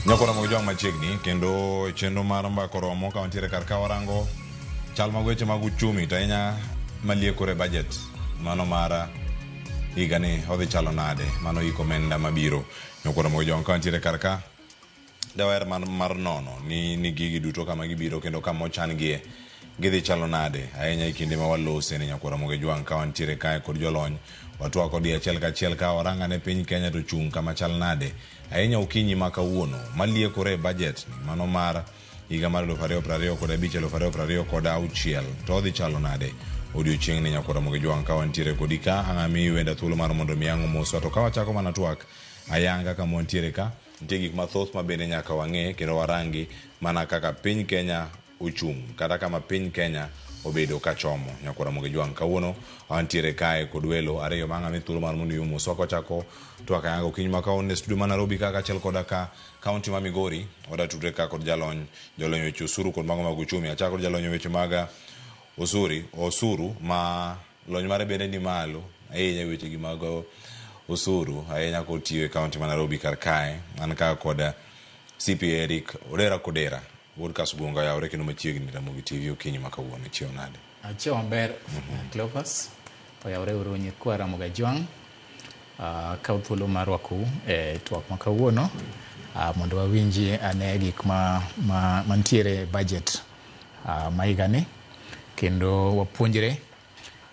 Nyakora mo jong machiegni kendo chenro mar mbakoro mo ka wantiere kar ka warango chal mag weche mag uchumi to ahinya Maliekore bajet mano mar higa ni odhi chalo nade, mano iko omenda mabiro. Nyakora mo jong ka wantiere kar ka dawer mar nono ni gigi duto kama gibiro kendo kama ochan gie gidhi chalo nade ahinya e kinde ma walose ne nyakora mo jwang ka wantiere kae kod jolony watwa kod achiel kachiel ka waranga ne piny Kenya to chung kama chal nade ahinya okinyi ma kawuono Maliekore bajet ni mano mar higa mar 2025 kod 2026 kod auchiel to odhi chalo nade odiochieng' ne nyakora mo jwang ka wantiere kodi ka ang'ami wenda thuolo mar mondo miyango moswa to ka wachako mana twak ayanga kama wantiere ka nitie gik mathoth ma bende nyaka wang'e kendo warangi mana kaka piny Kenya uchung' kata kama piny Kenya obedo ka chomo. Nyakora mo jwang kawuono wantiere kae kod welo ariyo ma ng'ami thuolo mar mondo yumo so kochako twak ayanga okinyi ma kawuono e studio ma Nairobi kaka achiel koda ka kaunti ma Migori oda tudre ka kod jolony weche osuru kod mago mag uchumi. Achako kod jalony weche mag osuru ma lony mare bende ni malo ahinya weche gi mag osuru ahinya kotiyo e kaunti ma Nairobi kar kae an ka kod CPA Eric Kodera wuod Kasugunga yawre kendo machiegni Ramogi TV okinyi ma kawuono chiew nade. Chiew maber Cleophas oyawre uru nyikwa Ramogi jwang ka thuolo mar waku e twak ma kawuono mondo wawinji ane gik mantiere budget ma higani kendo wapuonjre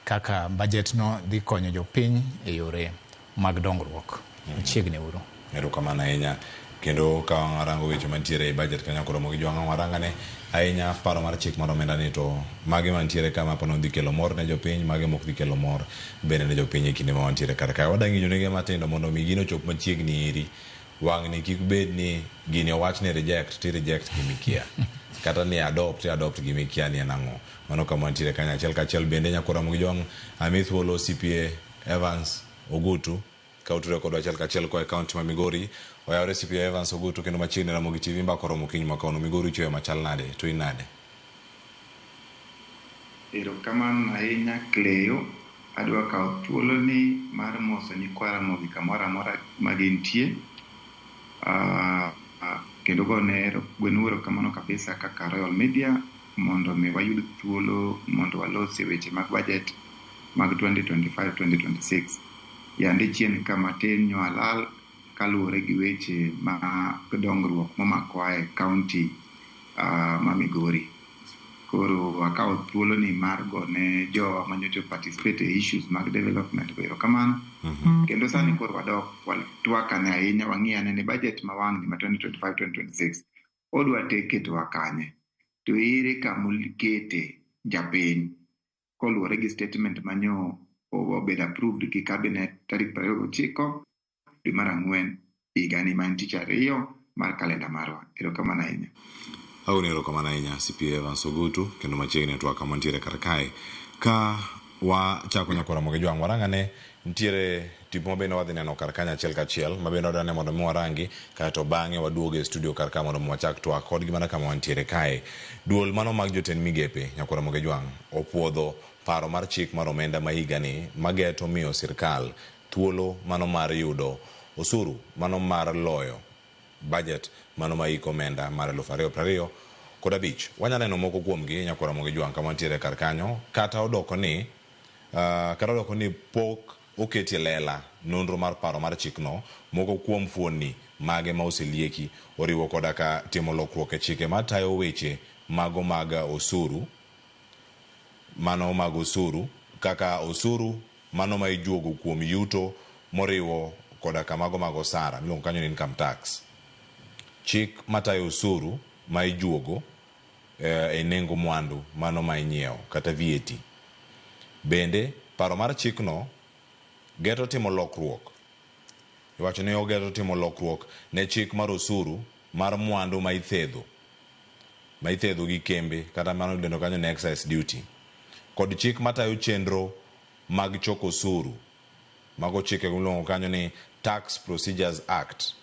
kaka budget no dhi konyo jopiny e yore mag dongruok. Machiegni uru. Erokamano ahinya kendo ka warango weche mantiere e budget ka nyakora mo jwang warangane ahinya paro mar chik mar omenda ni to mage mantiere kama pono dhi kelo mor ne jopiny mage mok dhi kelo mor bende ne jopiny e kinde ma wantiere kar kae wadangi jonege matindo mondo mi gino chop machiegni iri wang' ni kik bed ni gini owach ni reject gimikia kata ni adopt gimikia ni enang'o mano kama wantiere kanya achiel kachiel bende nyakora mo jwang amithuolo CPA Evans Ogutu ka uture kod achiel kachiel ko e kaunti ma Migori oyawre CPA Evans Ogutu kendo machiegni Ramogi TV mbakoro okinyi ma kawuono Migori chweyo machal nade to in nade? Erokamano ahinya Cleo, adwa kawo thuolo ni mar moso nyikwa Ramogi kamoro amora ma gintie kendo gwenuoro kamano kabisa kaka Royal Media mondo mi wayud thuolo mondo walosi weche mag budget mag 2025-2026 yande chien kama tin nyualal kaluwore gi weche ma dongruok momako e kaunti ma Migori. Koro akawo thuolo ni mar gone jo manyocho participate e issues mag development erokamano. Kendo sani koro wadok twakane ahinya wang'iyane ni budget ma wang' ni ma 2025-2026 odwa keto wakanye to ere kamulikete japiny koluwore gi statement manyo obedo approved gi cabinet tarik 29 dwe mar ang'wen higa ni mantie tich ariyo mar kalenda marwa. Erokamano ahinya. Erokamano ahinya CPA Evans Ogutu kendo machiegni twak kama ntiere kar kae ka wachako nyakora mo jwang warangane ntiere tipo ma bende wadhi neno kar kanya achiel kachiel ma bende wadane mondo mi warangi kato bang'e waduoge studio kar ka mondo wachak twak kod gimana kama wantiere kae. Duol mano mag jotend migepe nyakora mo jwang opuodho paro mar chik mar omenda ma higani mageto miyo sirkal thuolo mano mar yudo osuru mano mar loyo budget mano ma iko omenda mar 2025 kod abich. Wanya neno moko kuomgi nyakora mo jwang kama ntiere kar kanyo kata odoko ni pok oketi lela nonro mar paro mar chikno moko kuom fuoni mage ma oselieki oriwo koda ka timo lokruok e chike matayo weche mago mag osuru mano mag osuru kaka osuru mano ma ijuogo kuom yuto moriwo koda kamago mag osara miluongo kanyo ni income tax, chik matayo osuru ma ijuogo e nengo mwandu mano ma inyiewo kata VAT. Bende paro mar chikno geto timo lokruok iwacho ni ogeto timo lokruok ne chik mar osuru mar mwandu ma ithedho gi kembe kata mano dendo kanyo ni excise duty kod chik matayo chenro mag choko osuru mago chike miluongo kanyo ni Tax Procedures Act.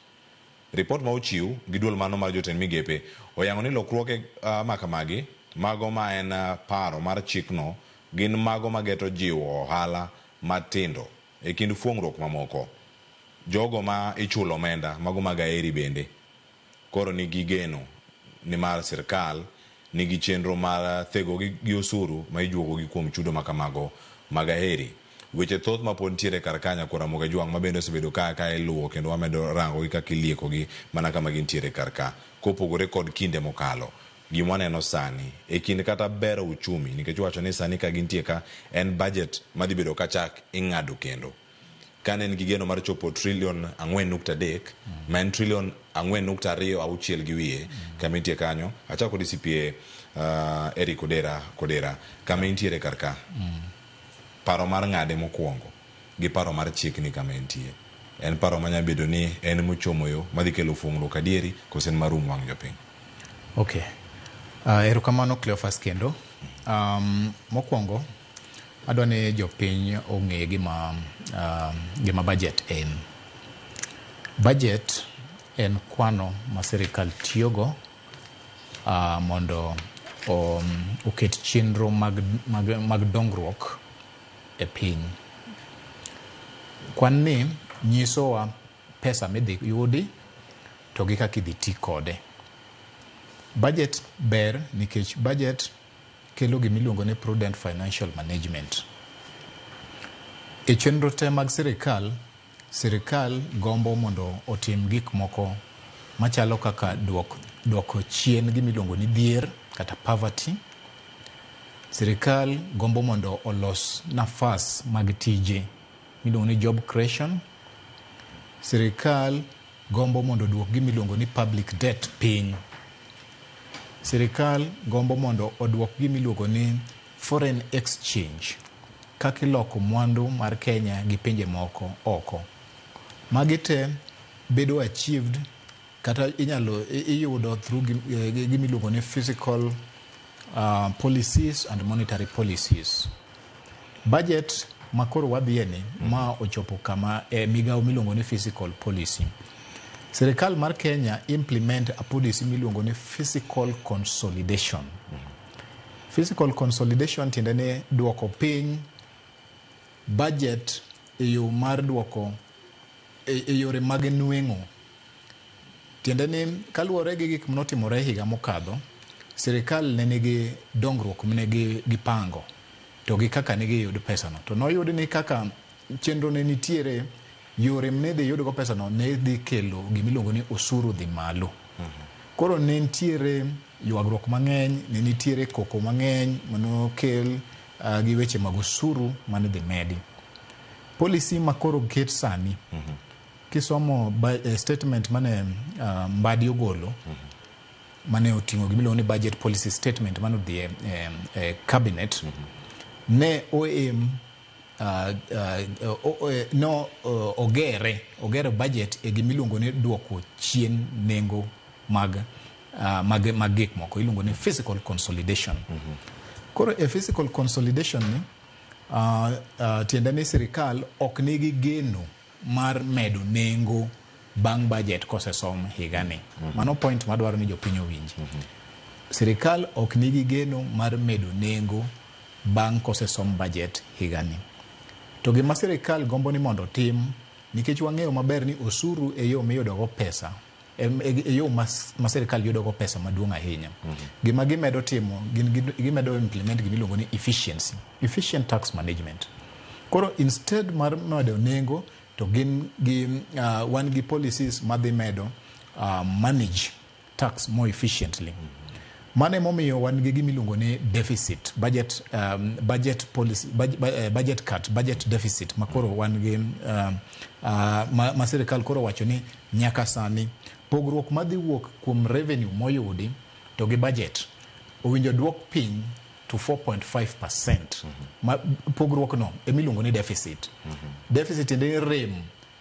Report ma ochiw gi duol mano mar jotend migepe oyango ni lokruoge makamagi mago ma en paro mar chikno gin mago mageto jiwo ohala matindo e kind fuong'ruok mamoko jogo ma ichulo omenda mago mag aeri bende koro nigi geno ni mar sirkal nigi chenro mar thego gi osuru ma ijuogo gi kuom chudo makamago magaheri. Weche thoth ma pod ntiere kar kanya kuom Ramogi Jwang' ma bende osebedo ka iluwo kendo wamedo rango gi kaka ilieko gi mana kama gintiere kar ka, kopogore kod kinde mokalo. Gima waneno sani e kind kata bero uchumi, nikech wacho ni sani ka gintie ka en budget madhi bedo ka chak ing'ado kendo. Kane en gi geno mar chopo trilion 4.3 ma en trilion 4.26 gi wiye kama intie kanyo. Achako DCPA Eric Kodera kama intiere kar ka. Paro mar ng'ade mokwongo gi paro mar chikni kama intie. En paro manya bedo ni en mochomo yo madhi kelo fungruok adieri kose en marum wang' jopiny. Okay. Erokamano Cleophas kendo. Mokwongo adwa ni jopiny ong'e gima budget en. Budget en kwano ma sirikal tiyogo mondo oket chenro mag dongruok e piny. Kwan ni nyisowa pesa midhi yudi to gi kaka idhi ti kode. Budget ber nikech budget kelo gimiluongo ni prudent financial management. E chenro te mag sirikal gombo mondo otim gik moko machalo kaka duoko chien gimiluongo ni dhier kata poverty. Sirikal gombo mondo olos nafas mag tije miluongo ni job creation. Sirikal gombo mondo duok gimiluongo ni public debt piny. Sirikal gombo mondo oduok gimiluongo ni foreign exchange, kaka iloko mwandu mar Kenya gi pinje moko oko. Magi te bedo achieved kata iyudo through gimiluongo ni fiscal policies and monetary policies. Budget makoro wadhieni ma ochopo kama migao miluongo ni fiscal policy. Sirikal mar Kenya implement a policy miluongo ni fiscal consolidation. Fiscal consolidation tiende ni duoko piny budget e yo mar duoko e yore mag nweng'o. Tiende ni kaluwore gi gik manotimore higa mokadho, sirikal ne nigi dongruok mane gipango to gi kaka ne giyud pesano. To noyudi ni kaka chenro ne nitiere yore mne dhi yudgo pesano ne dhi kelo gimiluongo ni osuru dhi malo. Koro ne nitiere ywagruok mang'eny, ne nitiere koko mang'eny manokel gi weche mag osuru mane dhi medi. Policy makoro ket sani, kisomo statement mane Mbadi ogolo, mane oting'o gimiluongo ni budget policy statement mane odhi cabinet, ne oem ogere budget e gimiluongo ni duoko chien nengo mag gik moko, iluongo ni fiscal consolidation. Koro e fiscal consolidation ni tiende ni sirikal ok nigi geno mar medo nengo bang' budget kosesom higani. Mano point madwaro ni jopiny owinji. Sirikal ok nigi geno mar medo nengo bang' kosesom budget higani. To gima sirikal gombo ni mondo tim, nikech wang'eyo maber ni osuru e yo miyudogo pesa, e yo ma sirikal yudogo pesa maduong' ahinya. Gima gimedo timo, gimedo implement gimiluongo ni efficient tax management. Koro instead mar medo nengo, to wan gi policies madhi medo manage tax more efficiently. Mane momiyo wan gi gimiluongo ni deficit, budget policy, budget cut, budget deficit, makoro wan gi ma sirikal koro wacho ni nyaka sani pogruok madhi wuok kuom revenue moyudi to gi budget owinjo duok piny to 4.5%. Pogruok no emiluongo ni deficit. Deficit ende rem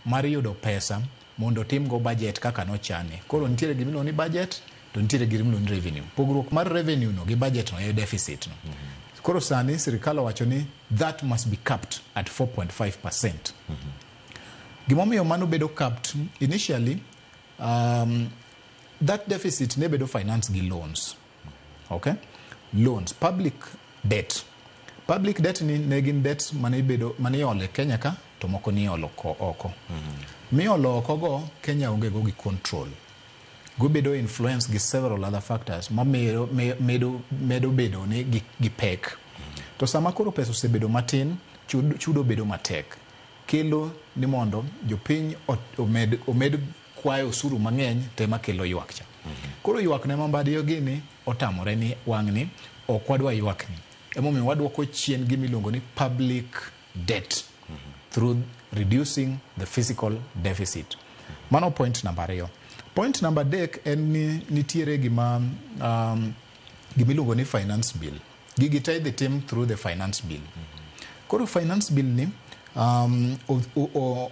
mar yudo pesa mondo tim go budget kaka nochane. Koro nitiere gimiluongo ni budget to nitiere gimiluongo ni revenue. Pogruok mar revenue no gi budget no e deficit no. Koro sani sirikal wacho ni that must be capped at 4.5%. Gimomiyo mano bedo capped initially, that deficit ne bedo finance gi loans. Okay? Loans, public debt. Public debt ne gin debts mane iolo Kenya ka to moko ni iolo oko. Miolo oko go Kenya onge go gi control. gobedo influence gi several other factors medo bedo ni gi pek. To sama koro pesa osebedo matin, chudo bedo matek. Kelo ni mondo jopiny omed kwayo osuru mang'eny tema kelo ywak cha. Koro ywak ne mambadiyo gini otamore ni wang'ni ok wadwa ywak ni. Emomiyo wadwoko chien gimiluongo ni public debt through reducing the fiscal deficit. Mano point number 2. Point number 3 en ni nitiere gimiluongo ni finance bill. Gigi te idhi tim through the finance bill. Koro finance bill ni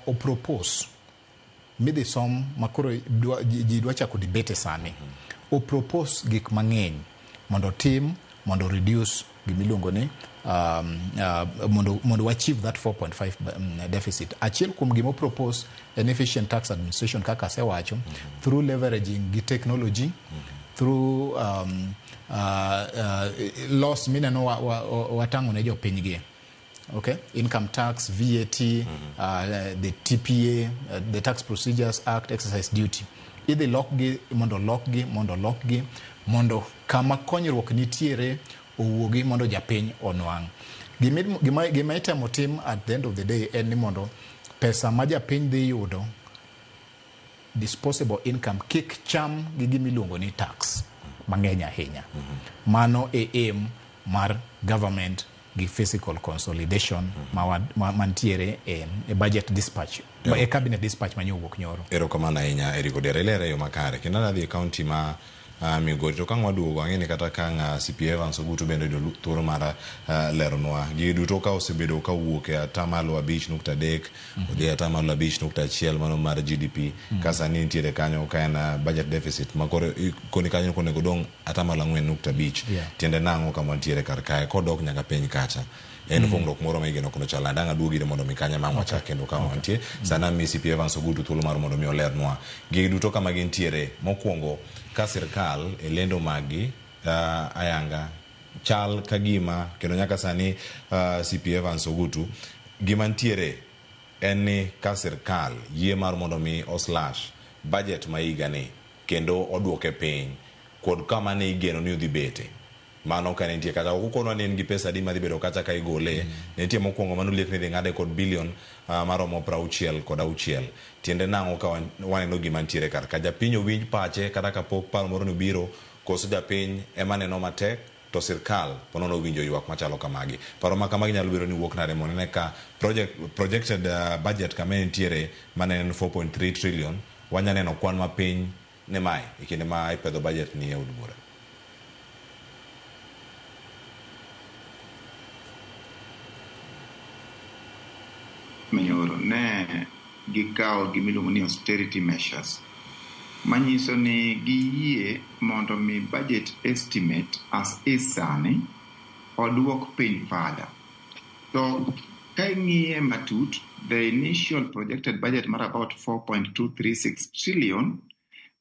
o propose midhi som makoro ji dwa chako debate sani. O propose gik mang'eny mondo tim mondo reduce gimiluongo ni mondo achieve that 4.5 deficit. Achiel kuom gimo propose an efficient tax administration kaka sewacho through leveraging gi technology through laws mineno watango ne jopiny gi. Okay, income tax, VAT, the TPA, the Tax Procedures Act, exercise duty. Idhi lokgi mondo kama konyruok nitiere owuogi mondo japiny onwang'. Gima itemo tim at the end of the day en ni mondo pesa ma japiny dhi yudo, disposable income, kik cham gi gimiluongo ni tax mang'eny ahinya. Mano e aim mar government gi fiscal consolidation mantiere e budget dispatch, e cabinet dispatch manyowuok nyoro. Erokamano ahinya Eriko Derelere yo makare. Kendo nadhi e county ma Migori to kang waduogo ang'eni kata kang CPA Evans Ogutu bende thuolo mar leronwa gi duto ka osebedo ka wuok e atamalo 5.3 odhi atamalo 5.1 mano mar GDP ka sani nitiere kanyo ka en budget deficit makoro koni kanyo konego dong atamalo 4.5 tiende nang'o kama nitiere kar kae kodok nyaka piny kacha en fong'ruok moro ma igeno kono chala ndanga duogire mondo mikanya ma wacha kendo ka wantie sana mi CPA Evans Ogutu thuolo mar mondo mi olernwa gi duto kama gintiere. Mokwongo ka sirkal e lendo magi ayanga chal kagima kendo nyaka sani CPA Evans Ogutu gima ntiere en ni ka sirkal yie mar mondo mi oslash budget ma igani kendo oduoke piny kod kama ne igeno ni udhi bete mano ka nitie kata ukono ni ngi pesa di madhi bedo kata ka igole nitie mokwongo manu liek ni dhi ng'ade kod bilion maromo 60 kod 6 tiende nang'o ka waneno gima ntiere kar ka japiny owinj pache kata kapok paro moro ni biro koso japiny ema neno matek to sirkal ponono winjo ywak machalo kamagi. Paro ma kamagi nyalo biro ni wuok nare monene ka projected budget kame ntiere manen 4.3 trillion wanya neno kwan ma piny ne mai e kinde ma ipedho budget ni e od bura. Minyoro ne gikawo gimiluongo ni austerity measures manyiso ni giyie mondo mi budget estimate as is sani oduok piny further. So ka ing'iye matut, the initial projected budget mar about 4.236 trillion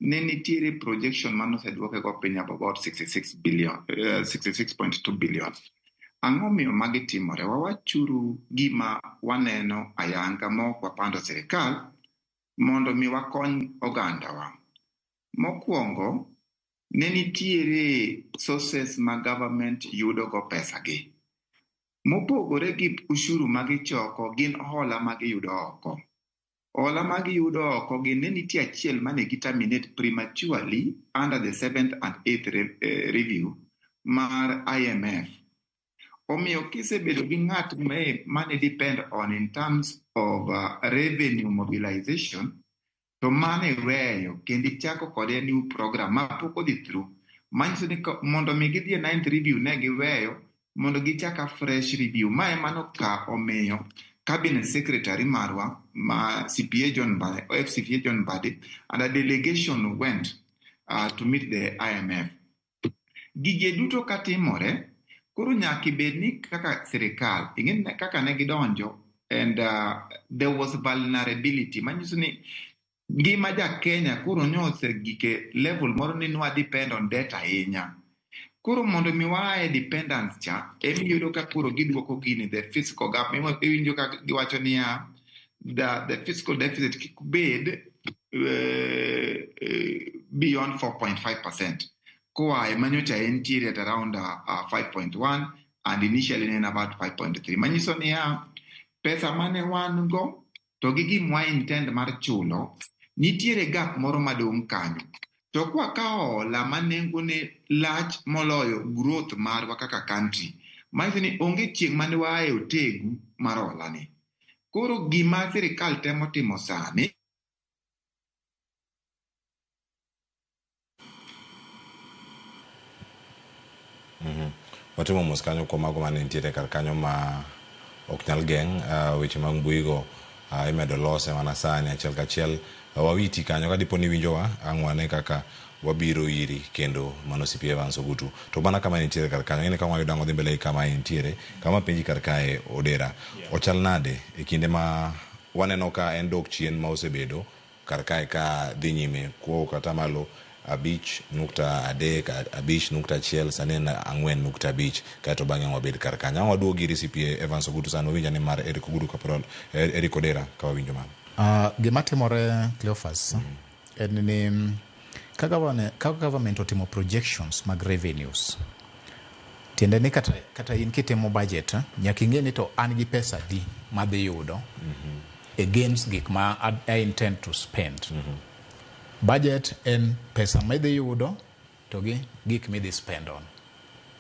ne nitiere projection manoseduoke go piny about 66.2 billion. Ang'o miyo magi timore? Wawachuru gima waneno ayanga mok wapando sirikal mondo mi wakony ogandawa. Mokwongo, ne nitiere sources ma government yudo go pesa gi. Mopogore gi ushuru magi choko gin hola magi yudo oko. Hola magi yudo oko gin ne nitie achiel mane terminate prematurely under the 7th and 8th review mar IMF. Omiyo kisebedo gi ng'at mane depend on in terms of revenue mobilization, to mane weyo kendo ichako kode new program ma pok odhi through. Manyiso ni mondo mi gidhi e 9th review ne giweyo mondo gichaka fresh review. Ma emano ka omiyo cabinet secretary marwa ma FCPA John Mbadi and a delegation went to meet the IMF. Gige duto katimore koro nyaki bedni kaka sirikal ing'en kaka ne gidonjo and there was vulnerability manyiso ni ngima ja Kenya koro nyose gike level moro ni nwa depend on debt ahinya. Koro mondo mi wae dependence cha emiyudo ka koro giduoko gini the fiscal gap iwinjo ka giwacho niya the fiscal deficit kik bed beyond 4.5%. Koa manyocha entiere at around 5.1 and initially in about 5.3. Manyiso niya pesa mane wan go to gigi mwa intend mar chulo nitiere gap moro madong kanyo. To kwa kao la manengo ne large moloyo growth marwa kaka country. Maisi ni onge chieng mane wae otegu marola ni. Koro gima sirikal temo timo sani watimo mos kanyo kuom mago mane nitiere kar kanyo ma ok nyal geng' weche mag mbui go imedo lose mana sani achiel kachiel wawiti kanyo ka dipo ni winjowa ang'wane kaka wabiro iri kendo mano CP Evans Ogutu to bana kama nitiere kar kanyo ng'ene kama wayudo ang'o dhi mbele kama nitiere kama penji kar kae Odera ochal nade e kinde ma waneno ka en dok chien ma osebedo kar kae ka dhi nyime kuo kata malo 5.3 5.1 sani na 4.5 kato bang'e wabed kar kanyo waduogo giri CP Evans Ogutu sano winja ni mar Eric Ogutu Kaprol Eric Odera ka wawinjo mano gima timore Cleophas en ni ka government otimo projections mag revenues tiende ni kata in kitimo budget nyaka ing'e ni to an gi pesa di madhi yudo against gik ma I intend to spend budget en pesa madhi yudo to gi gik midhi spend on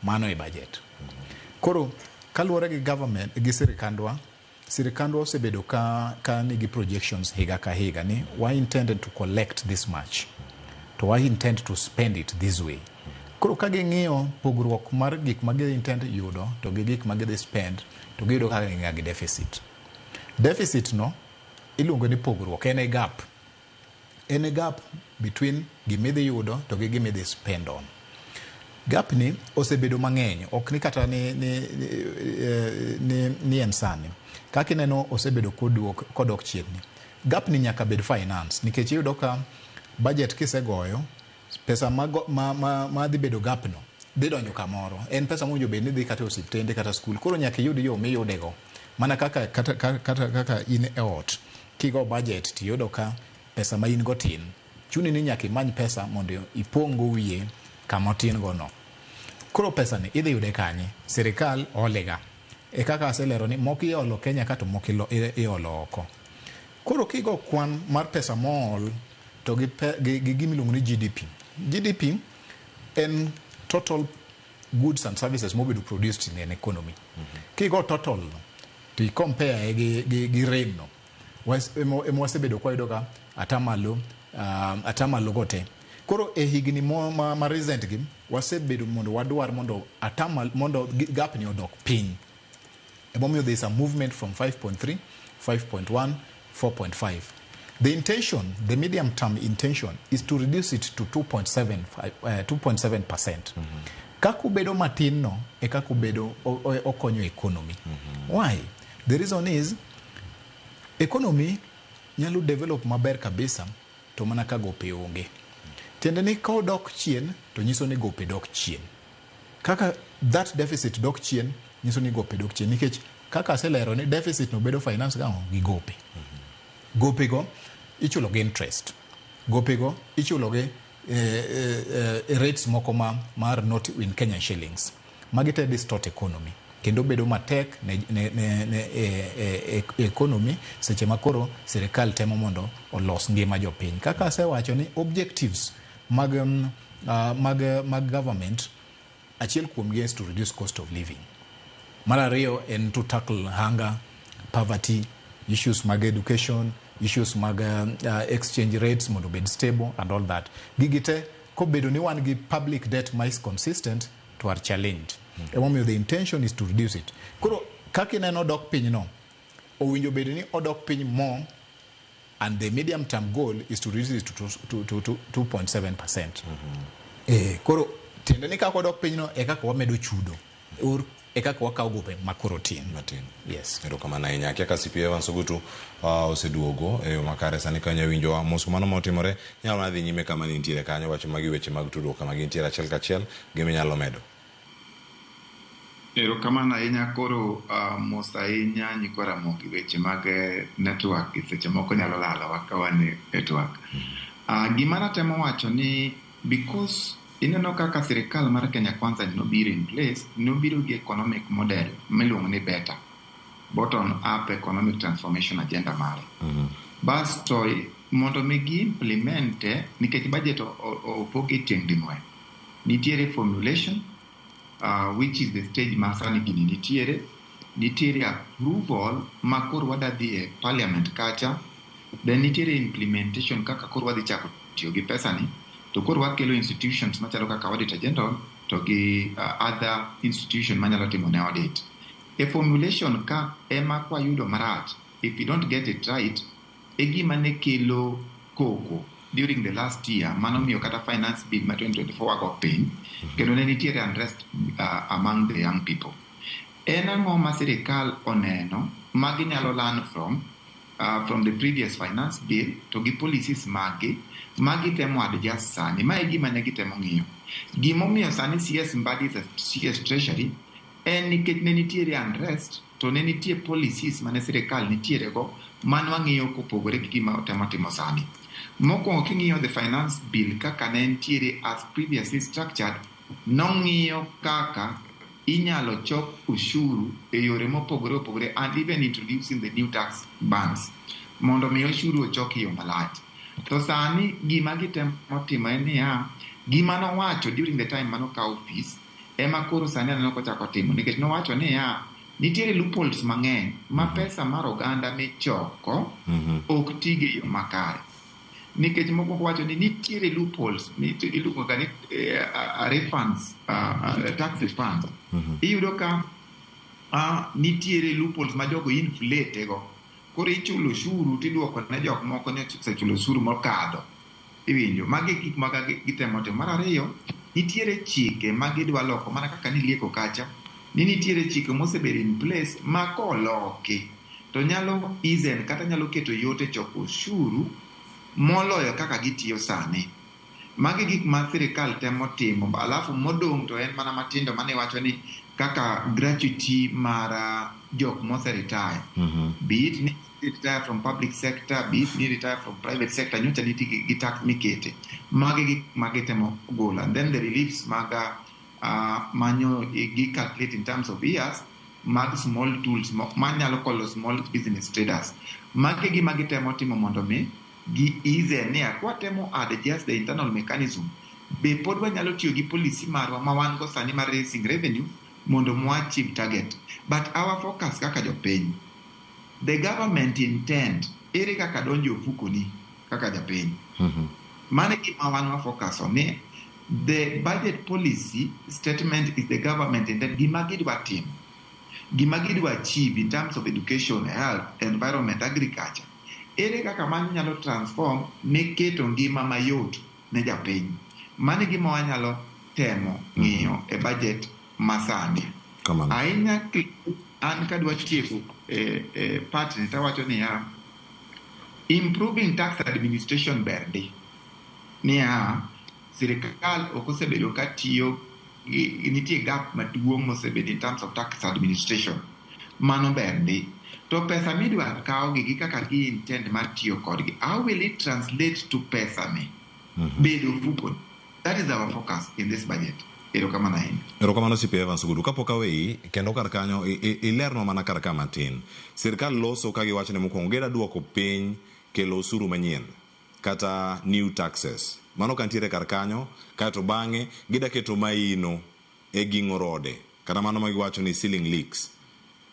mano e budget koro kaluwore gi government gi sirikandwa osebedo ka nigi projections higa ka higa ni we intended to collect this much to I intend to spend it this way. Koro ka ging'iyo pogruok mar gik ma gi intend yudo to gi gik ma gi spend to giyudo ka ging'a gi deficit. Deficit no iluongo ni pogruok en a gap. En a gap between gimidhi yudo to gi gimidhi spend on. Gap ni osebedo mang'eny ok ni kata ni en sani. Kaka ineno osebedo kodok chien ni. Gap ni nyaka bed finance nikech iyudo ka budget kisegoyo pesa ma dhi bedo gap no dhi donjo kamoro en pesa mowinjo bed ni dhi kata osiptende kata skul koro nyaka iyud yo miyudego mana kaka in e ot kigo budget tiyudo ka pesa ma in go tin chuni ni nyaka imany pesa mondo ipong'go wiye kama tin go no koro pesa ni idhi yude kanye sirikal olega e kaka aselero ni moko iolo Kenya kata moko iolo oko koro kigo kwan mar pesa mool to gi gimiluongo ni GDP en total goods and services mobedo produced in an economy. Kigo total no to i compare gi rate no wasebedo kwa idoka atamalo gote koro e higni ma recent gi wasebedo mondo wadwar mondo gap ni odok piny emomiyo there is a movement from 5.3 5.1 4.5. The medium term intention is to reduce it to 2.7%. Kakubedo matin no, e kakubedo okonyo economy. Why? The reason is, economy nyalo develop maber kabisa to mana ka gope onge. Tiende ni ka dok chien, to nyiso ni gope dok chien. Kaka that deficit dok chien, nyiso ni gope dok chien. Nikech kaka aselero ni deficit no bedo finance ka gi gope. Gope go ichulo gi interest. Gope go ichulo gi rates moko mar not in Kenyan shillings. Magite distort economy. Kendo bedo matek ne economy seche makoro sirikal temo mondo olos ngima jopiny. Kaka asewacho ni objectives mag government achiel kuomgi is to reduce cost of living. Mar ariyo en to tackle hunger, poverty, issues mag education, issues mag exchange rates mondo bed stable and all that. Gigite kobedo ni wan gi public debt is consistent to our challenge. The intention is to reduce it. Koro kaki neno dok piny no owinjo bedo ni odok piny more and the medium term goal is to reduce it to 2.7%. Koro tiende ni kaka odok piny no e kaka wamedo chudo or e kaka wakawo gope makoro tin. Yes. Ero kama na inyaki ka CP Evans Ogutu oseduogo e makare sani kanya winjo mosu mano motimore nyalo madhi nyime kama nitiere kanyo wacho magi weche mag tudruok kama gintiere achiel kachiel gimi nyalo medo. Ero kama na inya koro mosa inya nyikora moki weche mag network seche moko nyalo lala wakawane network. Gima natemo wacho ni because ineno kaka sirikal mar Kenya Kwanza nobiro in place, nobiro gi economic model miluongo ni better, bottom up economic transformation agenda mare. Basto mondo mi gi implemente, nikech budget opoge tieng' ding'wen. Nitiere formulation, which is the stage masani gini nitiere approval ma koro wadadhi e parliament kacha, then nitiere implementation kaka koro wadhi chako tiyo gi pesa ni, to koro wakelo institutions machalo kaka auditor general to gi other institution manyalo timo ne audit. E formulation ka ema kwa yudo marach, if you don't get it right, e gima ne kelo koko during the last year, mano miyo kata finance bill ma 2024 wago piny, kendo ne nitiere unrest among the young people. En ang'o ma sirikal oneno ma ginyalo learn from the previous finance bill to gi policies magi temo adjust sani. Ma e gima ne gitemo ng'iyo. Gimomiyo sani CS Mbadi CS Treasury en nikech ne nitiere unrest to ne nitie policies mane sirikal nitiere go man wang'iyo kopogore gi gima otemo timo sani. Mokwongo king'iyo the finance bill kaka ne nitiere as previously structured, nong'iyo kaka inyalo chok ushuru e yore mopogore opogore and even introducing the new tax bands mondo mi ushuru ochok yo malach. To sani gima gitemo timo en niya, gima nowacho during the time mano ka office ema koro sani aneno kochako timo, nikech nowacho niya, nitiere loopholes mang'eny ma pesa mar oganda michoko ok tige yo makare. Nikech mokwongo wacho ni nitiere loopholes, iluongo ga ni refunds, tax refunds. Iyudo ka nitiere loopholes ma jogo inflate go. Koro ichulo ushuru tiduoko ne jok moko ne osechulo ushuru mokadho. Iwinjo, magi gik ma gitemo timo. Mar ariyo, nitiere chike ma gidwa loko, mana kaka nilieko kacha, ni nitiere chike mosebedo in place ma koloki to nyalo easen kata nyalo keto yot e choko ushuru moloyo kaka gitiyo sani. Magi gik ma sirikal temo timo, alafu modong' to en mana matindo mane wacho ni kaka gratuity mar jok mose retire. Be it ni retire from public sector, be it ni retire from private sector, nyocha niti gi tax mikete. Magi gik magitemo golo. And then the reliefs maga manyo gi calculate in terms of years, mag small tools manyalo kolo small business traders. Magi gi magitemo timo mondo mi gi ease ne akwa temo adjust the internal mechanism. Be pod wanyalo tiyo gi policy marwa ma wan go sani mar raising revenue mondo mo achieve target. But our focus kaka jopiny, the government intend ere kaka donjo ofuko ni kaka jopiny. Mane gima wan wa focus on ni the budget policy statement is the government intend gima gidwa timo, gima gidwa achieve in terms of education, health, environment, agriculture. Ere kaka mano nyalo transform ne keto ngima mayot ne japiny. Mane gima wanyalo temo ng'iyo e budget masani. Ahinya an kadwa tieko part ni tawacho niya, improving tax administration berde. Niya, sirikal okosebedo ka tiyo, nitie gap maduong' mosebedo in terms of tax administration. Mano berde. To pesa midwa kawo gi kaka gi intend mar tiyo kodgi, how will it translate to pesa mi bedo fuko? That is our focus in this budget. Erokamano ahinya. Erokamano CPA Evans Ogudu. Kapok awei kendo kar kanyo ilerno mana kar ka matin. Sirkal loso ka giwacho ni mokwongo gida duoko piny kelo osuru manyien kata new taxes. Mano kantiere kar kanyo, kato bang'e gida keto maino e ging'o rode. Kata mano ma giwacho ni ceiling leaks.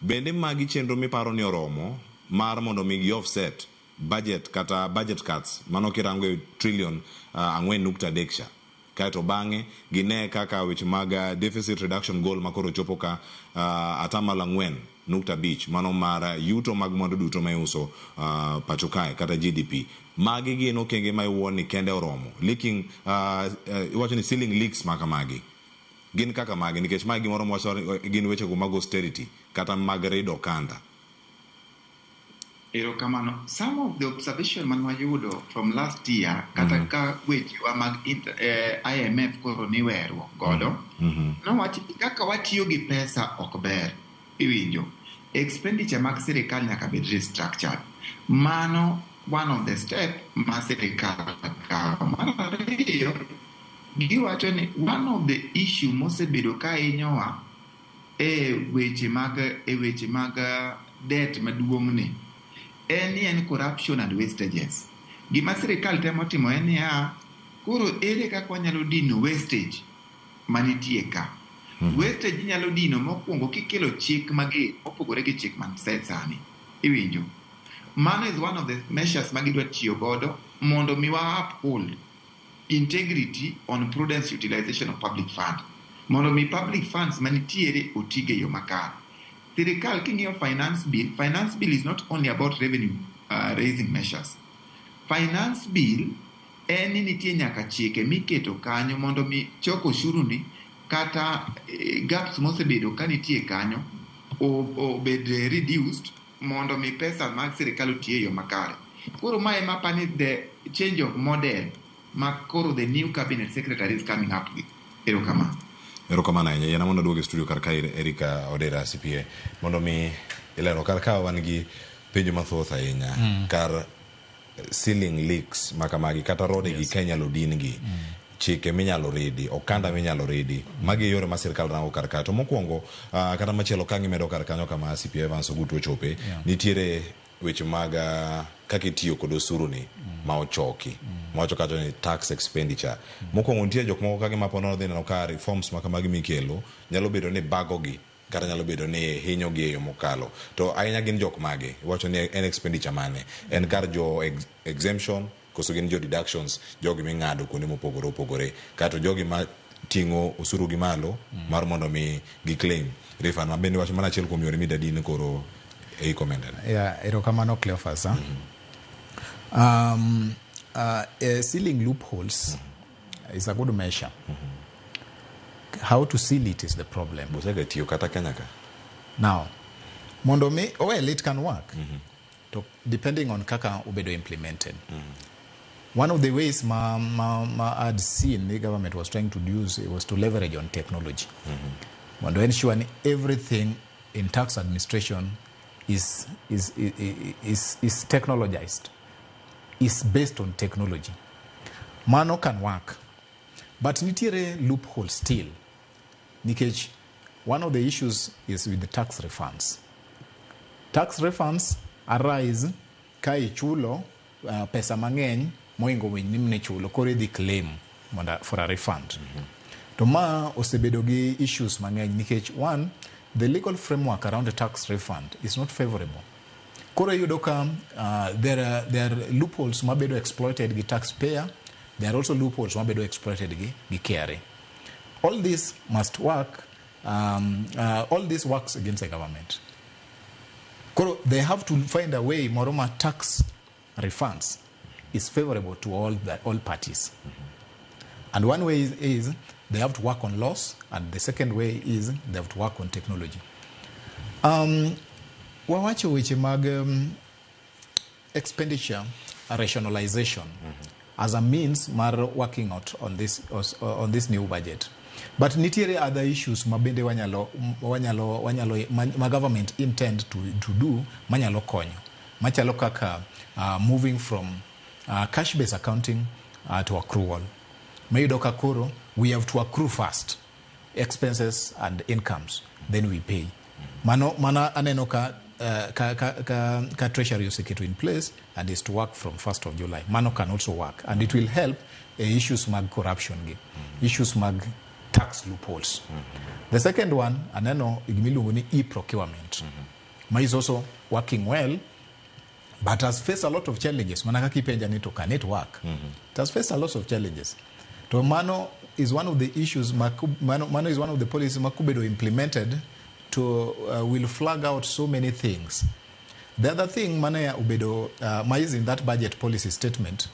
Bende magi chenro miparo ni oromo mar mondo mi gi offset budget kata budget cuts mano kirango e trillion 4.3 kaito bang'e gine kaka weche mag deficit reduction goal makoro chopo ka atamalo 4.5 mano mar yuto mag mwandu duto ma iuso pacho kae kata GDP. Magi gin okenge ma iwuon ni kende oromo leaking iwacho ni ceiling leaks maka magi gin kaka magi nikech magi gimoro mwacho gin weche go mag austerity kata mag redo kanda. Erokamano. Some of the observation man wayudo from last year kata ka weche wa mag IMF koro niweruok godo no wachi kaka watiyo gi pesa ok ber. Iwinjo, expenditure mag sirikal nyaka bed restructured. Mano one of the step ma sirikal kawo. Mar ariyo, giwacho ni one of the issue mosebedo ka hinyowa e weche mag debt maduong'ni en corruption and wastages. Gima sirikal temo timo en niya, koro ere kaka wanyalo dino wastage manitie ka. Wastage nyalo dino mokwongo kikelo chik mopogore gi chik man sani. Iwinjo. Mano is one of the measures magidwa tiyo godo mondo mi wa uphold integrity on prudence utilization of public fund. Mondo mi public funds manitiere otige yo makare. Sirikal king'iyo finance bill is not only about revenue raising measures. Finance bill en ni nitie nyaka chike miketo kanyo mondo mi choko ushuru ni kata gaps mosebedo ka nitie kanyo obed reduced mondo mi pesa mag sirikal otie yo makare. Koro mae mapani the change of model koro the new cabinet secretary is coming up with. Erokamano ahinya. Yana mondo duoge studio kar kae Erika Odera CPA mondo mi ilero kar ka wan gi penjo mathoth ahinya kar ceiling leaks makamagi kata rode gi kenyalo din gi chike minyalo ridi okanda minyalo ridi magi yore ma sirkal rango kar ka to mokwongo kata machielo ka ngimedo kar kanyo kama CPA Evans Ogutu chope nitiere weche mag kaka itiyo kod osuru ni ma ochoki mawacho kata ni tax expenditure mokwongo nitie jok moko kage mapono dhi neno ka reforms makamagi mikelo nyalo bedo ni bagogi kata nyalo bedo ni hinyo gi yo mokalo to ahinya gin jok mage iwacho ni en expenditure mane en kar jo exemption koso gin jo deductions jogi ming'ado kuonde mopogore opogore kata jogi ma ting'o osuru gi malo mar mondo mi gi claim refund mabende wacho mana achiel kuom yore midadine koro e recommended. Erokamano Cleophas. Sealing loopholes is a good measure. How to seal it is the problem. Now, well, it can work, depending on kaka ubedo implemented. One of the ways I'd seen the government was trying to use was to leverage on technology. Want to ensure everything in tax administration is technologized, is based on technology. Mano can work, but nitiere loophole still. Nikech, one of the issues is with the tax refunds. Tax refunds arise kai chulo pesa mang'eny moingo nimne chulo kore di claim for a refund. To ma osebedo gi issues mang'eny nikech one, the legal framework around the tax refund is not favorable. Koro yudo ka there are loopholes mabedo exploited gi taxpayer. There are also loopholes mabedo exploited gi KRA. All this must work. All this works against the government. Koro they have to find a way moroma tax refunds is favorable to all parties. And one way is they have to work on laws, and the second way is they have to work on technology. Wawacho weche mag expenditure rationalization as a means mar working out on this new budget. But nitiere other issues mabende ma government intend to do manyalo konyo. Machalo kaka moving from cash-based accounting to accrual. Mayudo ka koro we have to accrue first expenses and incomes, then we pay. Mana aneno ka treasury oseketo in place and is to work from 1st of July. Mano can also work, and it will help issues mag corruption, issues mag tax loopholes. The second one, aneno igimiluongo ni e-procurement. Ma is also working well, but has faced a lot of challenges. Mana kaka ipenja ni to can it work? It has faced a lot of challenges. To mano is one of the issues, mano is one of the policies makubedo implemented to will flag out so many things. The other thing mane ubedo is in that budget policy statement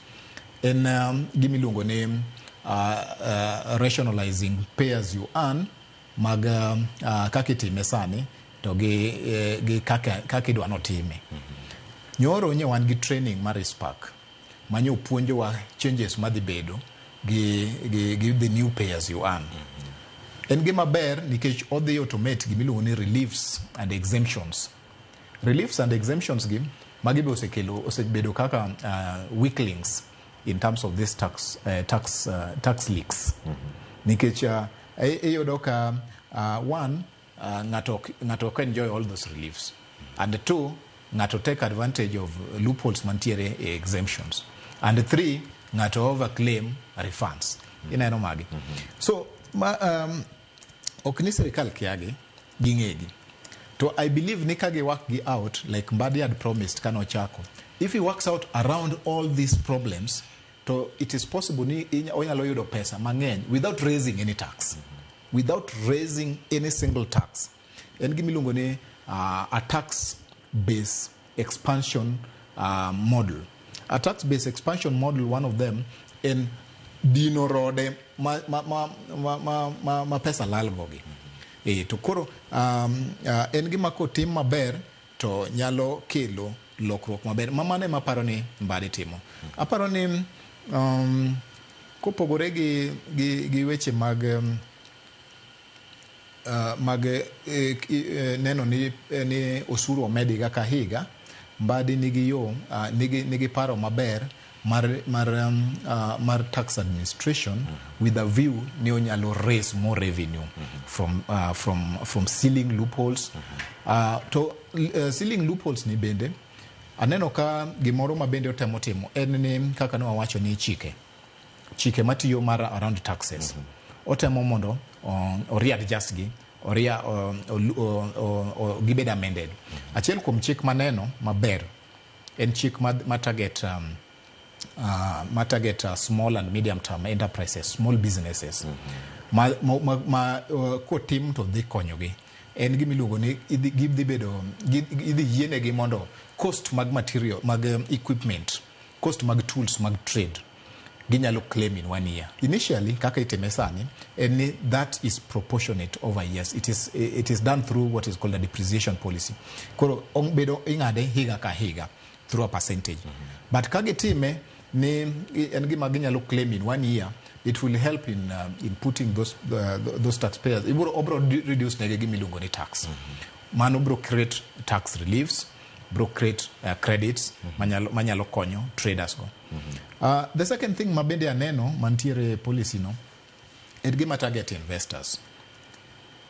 in gimilungo name rationalizing pay as you earn mag kakiti mesani to gi kakidwa no time. Nyoro nye wan gi training mar Spark manyo puonjo wa changes madhi bedo gi the new pay as you earn. En gima ber nikech odhi automate gimiluongo ni reliefs and exemptions. Reliefs and exemptions gi magibe osebedo kaka weak links in terms of this tax leaks. Nikech iyudo ka one, ng'ato can enjoy all those reliefs, and two, ng'ato take advantage of loopholes mantiere exemptions, and three, ng'ato overclaim refunds. Ineno magi. So ok ni sirikal kiagi ging'egi. So I believe nikagi work gi out like Mbadi had promised kano chako. If he works out around all these problems, so it is possible ni onyalo yudo pesa mang'eny without raising any tax. Without raising any single tax. En gimiluongo ni a tax-based expansion model. A tax-based expansion model, one of them, in dino rode ma pesa lalgogi. To koro en gima kotim maber to nyalo kelo lokruok maber. Mamane maparo ni Mbadi timo. Aparo ni kopogore gi weche mag neno ni osuru omedi kaka higa, Mbadi nigi yo nigi paro maber mar tax administration with a view ni onyalo raise more revenue from sealing loopholes. To sealing loopholes ni bende aneno ka gimoro ma bende otemo timo en ni kaka ne wawacho ni chike matiyo mar around taxes. Otemo mondo readjust gi gibed amended. Achiel kuom chik maneno maber en chik ma target small and medium term enterprises, small businesses. Kotim to dhi konyogi. En gimiluongo ni idhi yienegi mondo cost mag material, mag equipment, cost mag tools, mag trade, ginyalo claim in 1 year. Initially, kaka itime sani, and that is proportionate over years. It is done through what is called a depreciation policy. Koro bedo ingade higa ka higa through a percentage. But kage time ni en gima ginyalo claim in 1 year, it will help in putting those taxpayers. It will reduce negi milungo ni tax. Mano bro create tax reliefs, bro create credits, manyalo konyo traders go. The second thing mabende aneno mantiere policy no, it gima target investors.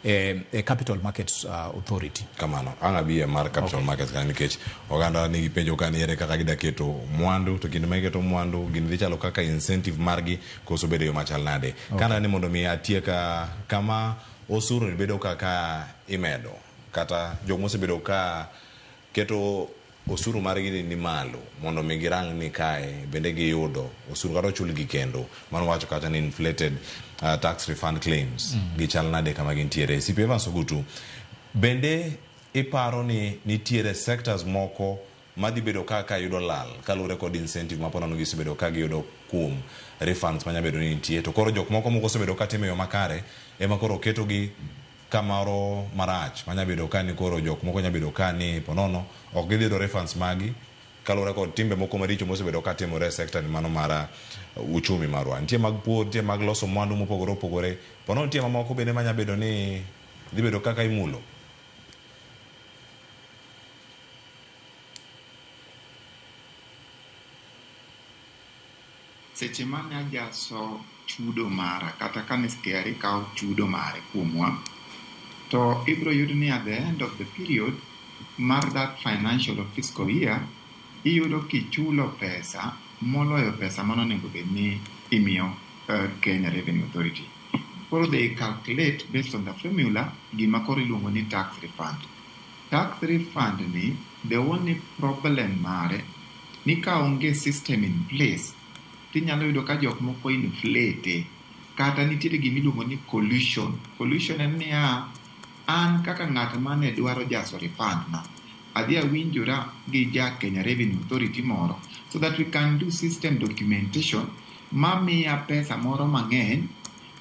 A capital markets authority. Kamano, angabi mar capital markets kan nikech oganda nigi penjo kan yere kaka gida keto mwandu to kinde keto mwandu gin chalo kaka incentive margi koso bedo yo machal nade. Kana ni mondo mi atieka kama osuru bedo kaka imedo kata jomo bedo ka keto osuru margi ni malo mondo mi girang ni kae bende giyudo osuru karo chul gi kendo mano wacho kata ni inflated tax refund claims gichal nade kama gintiere. Sipeva Sogutu, bende iparo ni nitiere sectors moko madhi bedo kaka yudo lal kalure kod incentive mapono no gisibedo ka giyudo kum refunds manya bedo ni nitie to koro jok moko sebedo ka timo yo makare ema koro keto gi kamaro marach manya bedo ka ni koro jok moko nya bedo ka ni ponono ok gidhido refunds magi kalure kod timbe moko maricho mosebedo ka timore sector ni mano mara uchumi marwa. Nitie mag pur, nitie mag loso mwandu mopogore opogore, ponono nitie mamoko bende manya bedo ni dhi bedo kaka imulo. Seche mane ajaso chudo mara kata kane stiari kao chudo mare kuomwa, to ibro yudo ni at the end of the period mar that financial or fiscal year iyudo kichulo pesa moloyo pesa mano nego bedni imiyo Kenya Revenue Authority. Koro they calculate based on the formula gima koro iluongo ni tax refund. Tax refund ni the only problem mare ni ka onge system in place tinyalo yudo ka jok moko inflate kata nitiere gima iluongo ni collusion. Collusion en niya, an kaka ng'at mane dwaro jaso refund na adhi awinjora gi ja Kenya Revenue Authority moro so that we can do system documentation mamiya pesa moro mang'eny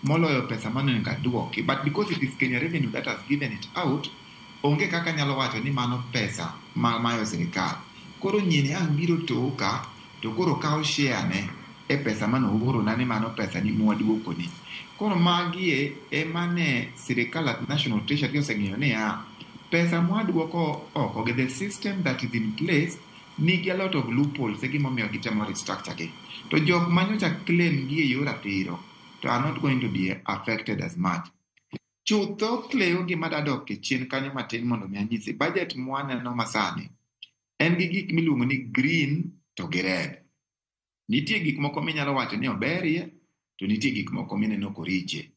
moloyo pesa mane ngaduoki. But because it is Kenya Revenue that has given it out, onge kaka nyalo wacho ni mano pesa mayo sirikal. Koro nyine ang biro toka to koro kao share ne e pesa mano ugoro na ni mano pesa ni mwaduoko ni. Koro magi emane sirikal at National Treasury oseng'iyo ni pesa mwaduoko oko the system that is in place nigi a lot of loopholes e gimomiyo gitemo restructure gi. To jok manyocha claim gi e yor ratiro to are not going to be affected as much. Chutho Cleo gima dadok e chien kanyo matin mondo mi anyisi budget mwaneno masani en gi gik miluongo ni green to gi red. Nitie gik moko minyalo wacho ni oberie to nitie gik moko mineno koriche.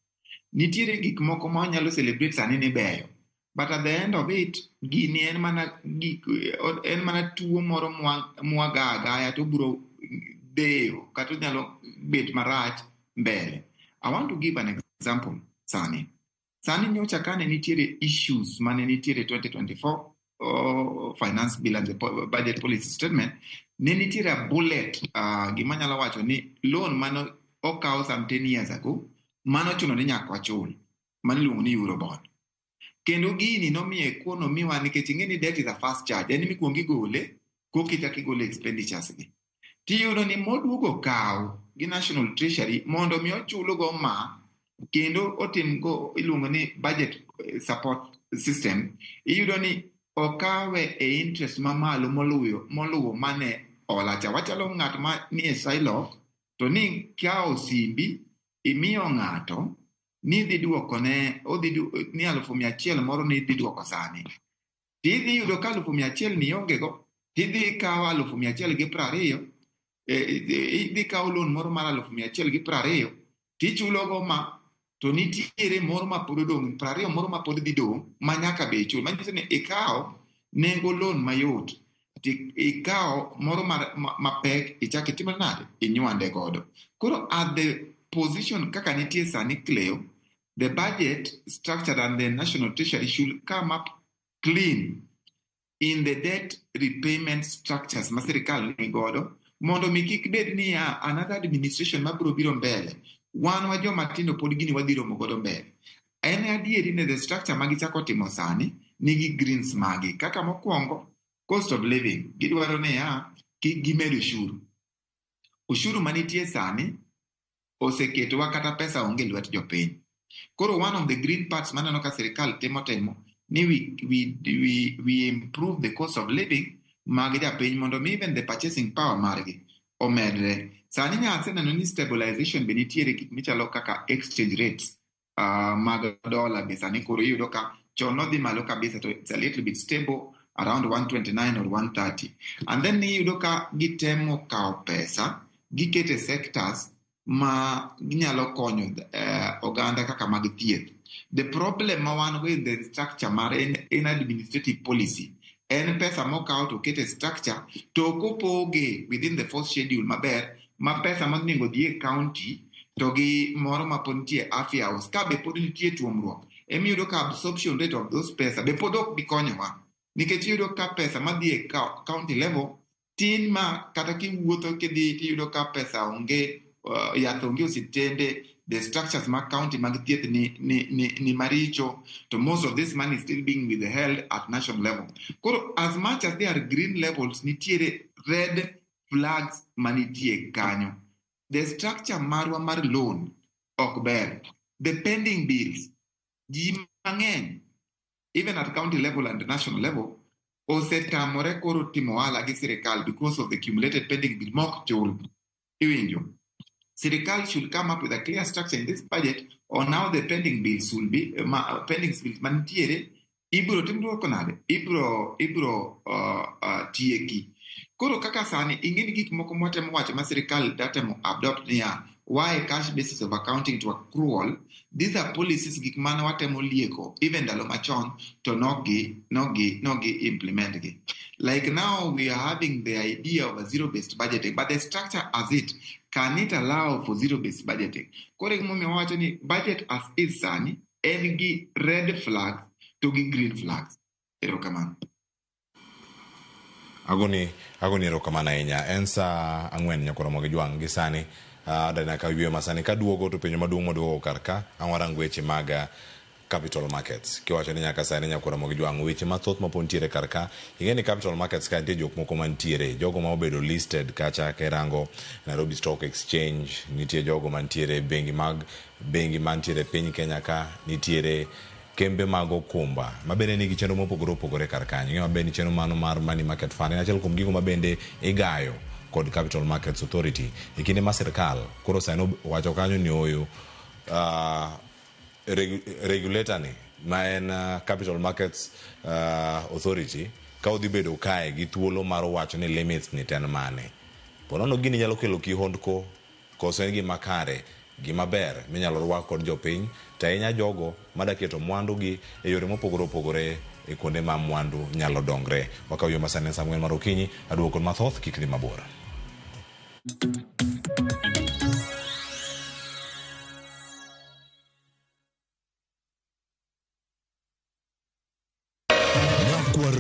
Nitiere gik moko ma wanyalo celebrate sani ni beyo, but at the end of it gini en mana tuo moro mwaga agaya to biro deyo kata nyalo bet marach mbele. I want to give an example sani nyocha kane nitiere issues mane nitiere 2024 finance bill and the budget policy statement, ne nitiere a bullet gima nyalo wacho ni loan mano okaw some 10 years ago mano chuno ni nyaka wachul mano iluongo ni Eurobond. Kendo gini nomiyo economy wa nikech ing'e ni debt is a fast charge, en mikuongo igole kokichak igole expenditures gi. Tiyudo ni moduogo kaw gi National Treasury mondo mi ochulogo kendo otimgo iluongo ni budget support system, iyudo ni okawe e interest mamalo moluwo mane olacha. Wachalo ng'at ma ni e silo to ni kawo simbi imiyo ng'ato ni dhi duoko ne ni 100,000 moro ni dhi duoko sani. Tidhi yudo ka 100,000 ni ongego, tidhi kawo 120,000, idhi kawo loan moro mar 120,000 tichulogo to nitiere moro ma pod odong' 20 moro ma pod dhi dong' ma nyaka be ichul. Manyiso ni ikawo nengo loan mayot ikawo moro mapek ichak itimo nade inywande godo. Koro at the position kaka nitie sani Cleo, the budget structure and the National Treasury should come up clean in the debt repayment structures ma sirikal ni godo mondo mi kik bed ni another administration mabiro biro mbele wan wa joma tindo pod gini wadhi romo godo mbele. En adieri ne the structure ma gichako timo sani nigi greens magi. Kaka mokwongo cost of living, gidwaro ni kik gimedo ushuru manitie sani oseketowa kata pesa onge lwet jopiny. Koro one of the green parts maneno ka sirikal timo ni we improve the cost of living mag japiny mondo mi even the purchasing power margi omedre. Sani nyaseneno ni stabilization be nitiere gik michalo kaka exchange rates mag dollar be sani koro iyudo ka chon nodhi malo kabisa to it's a little bit stable around 129 or 130. And then iyudo ka gitemo kawo pesa gikete sectors ma ginyalo konyo oganda kaka mag thieth. The problem ma wan with the structure mar in administrative policy en pesa mokaw to kete structure to kopoge within the first schedule maber ma pesa monego dhi e county to gi moro ma pod nitie afya house ka be pod nitie tuomruok emiyudo ka absorption rate of those pesa be pod ok bikonyowa nikech iyudo ka pesa madhi e county level tin ma kata kiwuotho kidhi tiyudo ka pesa onge yath onge osiptende, the structures ma county mag thieth ni maricho, to most of this money is still being withheld at national level. Koro as much as there are green levels, nitiere red flags manitie kanyo. The structure marwa mar loan ok ber. The pending bills, ji mang'eny, even at county level and national level, osetamore koro timo ohala gi sirikal because of the accumulated pending bill mok chul. Iwinjo. Sirikal should come up with a clear structure in this budget on how the pending bills will be, pending bills manitiere, ibro timro konade, ibro tieki. Koro kaka sani, ingini gik moko mwatemo wacho ma sirikal datemo adopt niya, why cash basis of accounting to accrual, these are policies gik mana watemo lieko, even dalo machon, to nogi implement gi. Like now we are having the idea of a zero-based budgeting, but the structure as it, can it allow for zero-based budgeting? Kore mumi wacho ni budget as is sani, engi red flags to gi green flags. Erokamano. Agoni erokamano ahinya. En sa 4 nyakoro Ramogi Jwang' gi sani dana ka ywe masani ka duogo to penjo maduong' moduogo karka anwarang weche mag capital markets. Kiwacho ni nyaka sani nyakoro Ramogi Jwang' weche mathoth mapontiere karka. Ingeni capital markets ka nitie jok moko mantiere, jogo ma obedo listed kacha kerango Nairobi Stock Exchange, nitie jogo mantiere bengi mantiere piny Kenya ka, nitiere kembe mag okumba mabende nigi chenro mopogore opogore kar kanyo. Ng'e mabende chenro mano mar money market fund en achiel kuom gigo mabende igayo kod Capital Markets Authority ikinde ma sirkal koro sano wacho kanyo ni oyo regulator ni ma en Capital Markets Authority ka odhi bedo kae gi thuolo mar wacho ni limits ni ten mane. Ponono gini nyalo kelo kihondko koso en gima kare gima ber minyalo rwak kod jopiny to ahinya jogo madaketo mwandu gi e yore mopogore opogore e kuonde ma mwandu nyalo dongre. Wakaw yo masane Samuel Marokinyi aduoko mathoth kik ni mabor.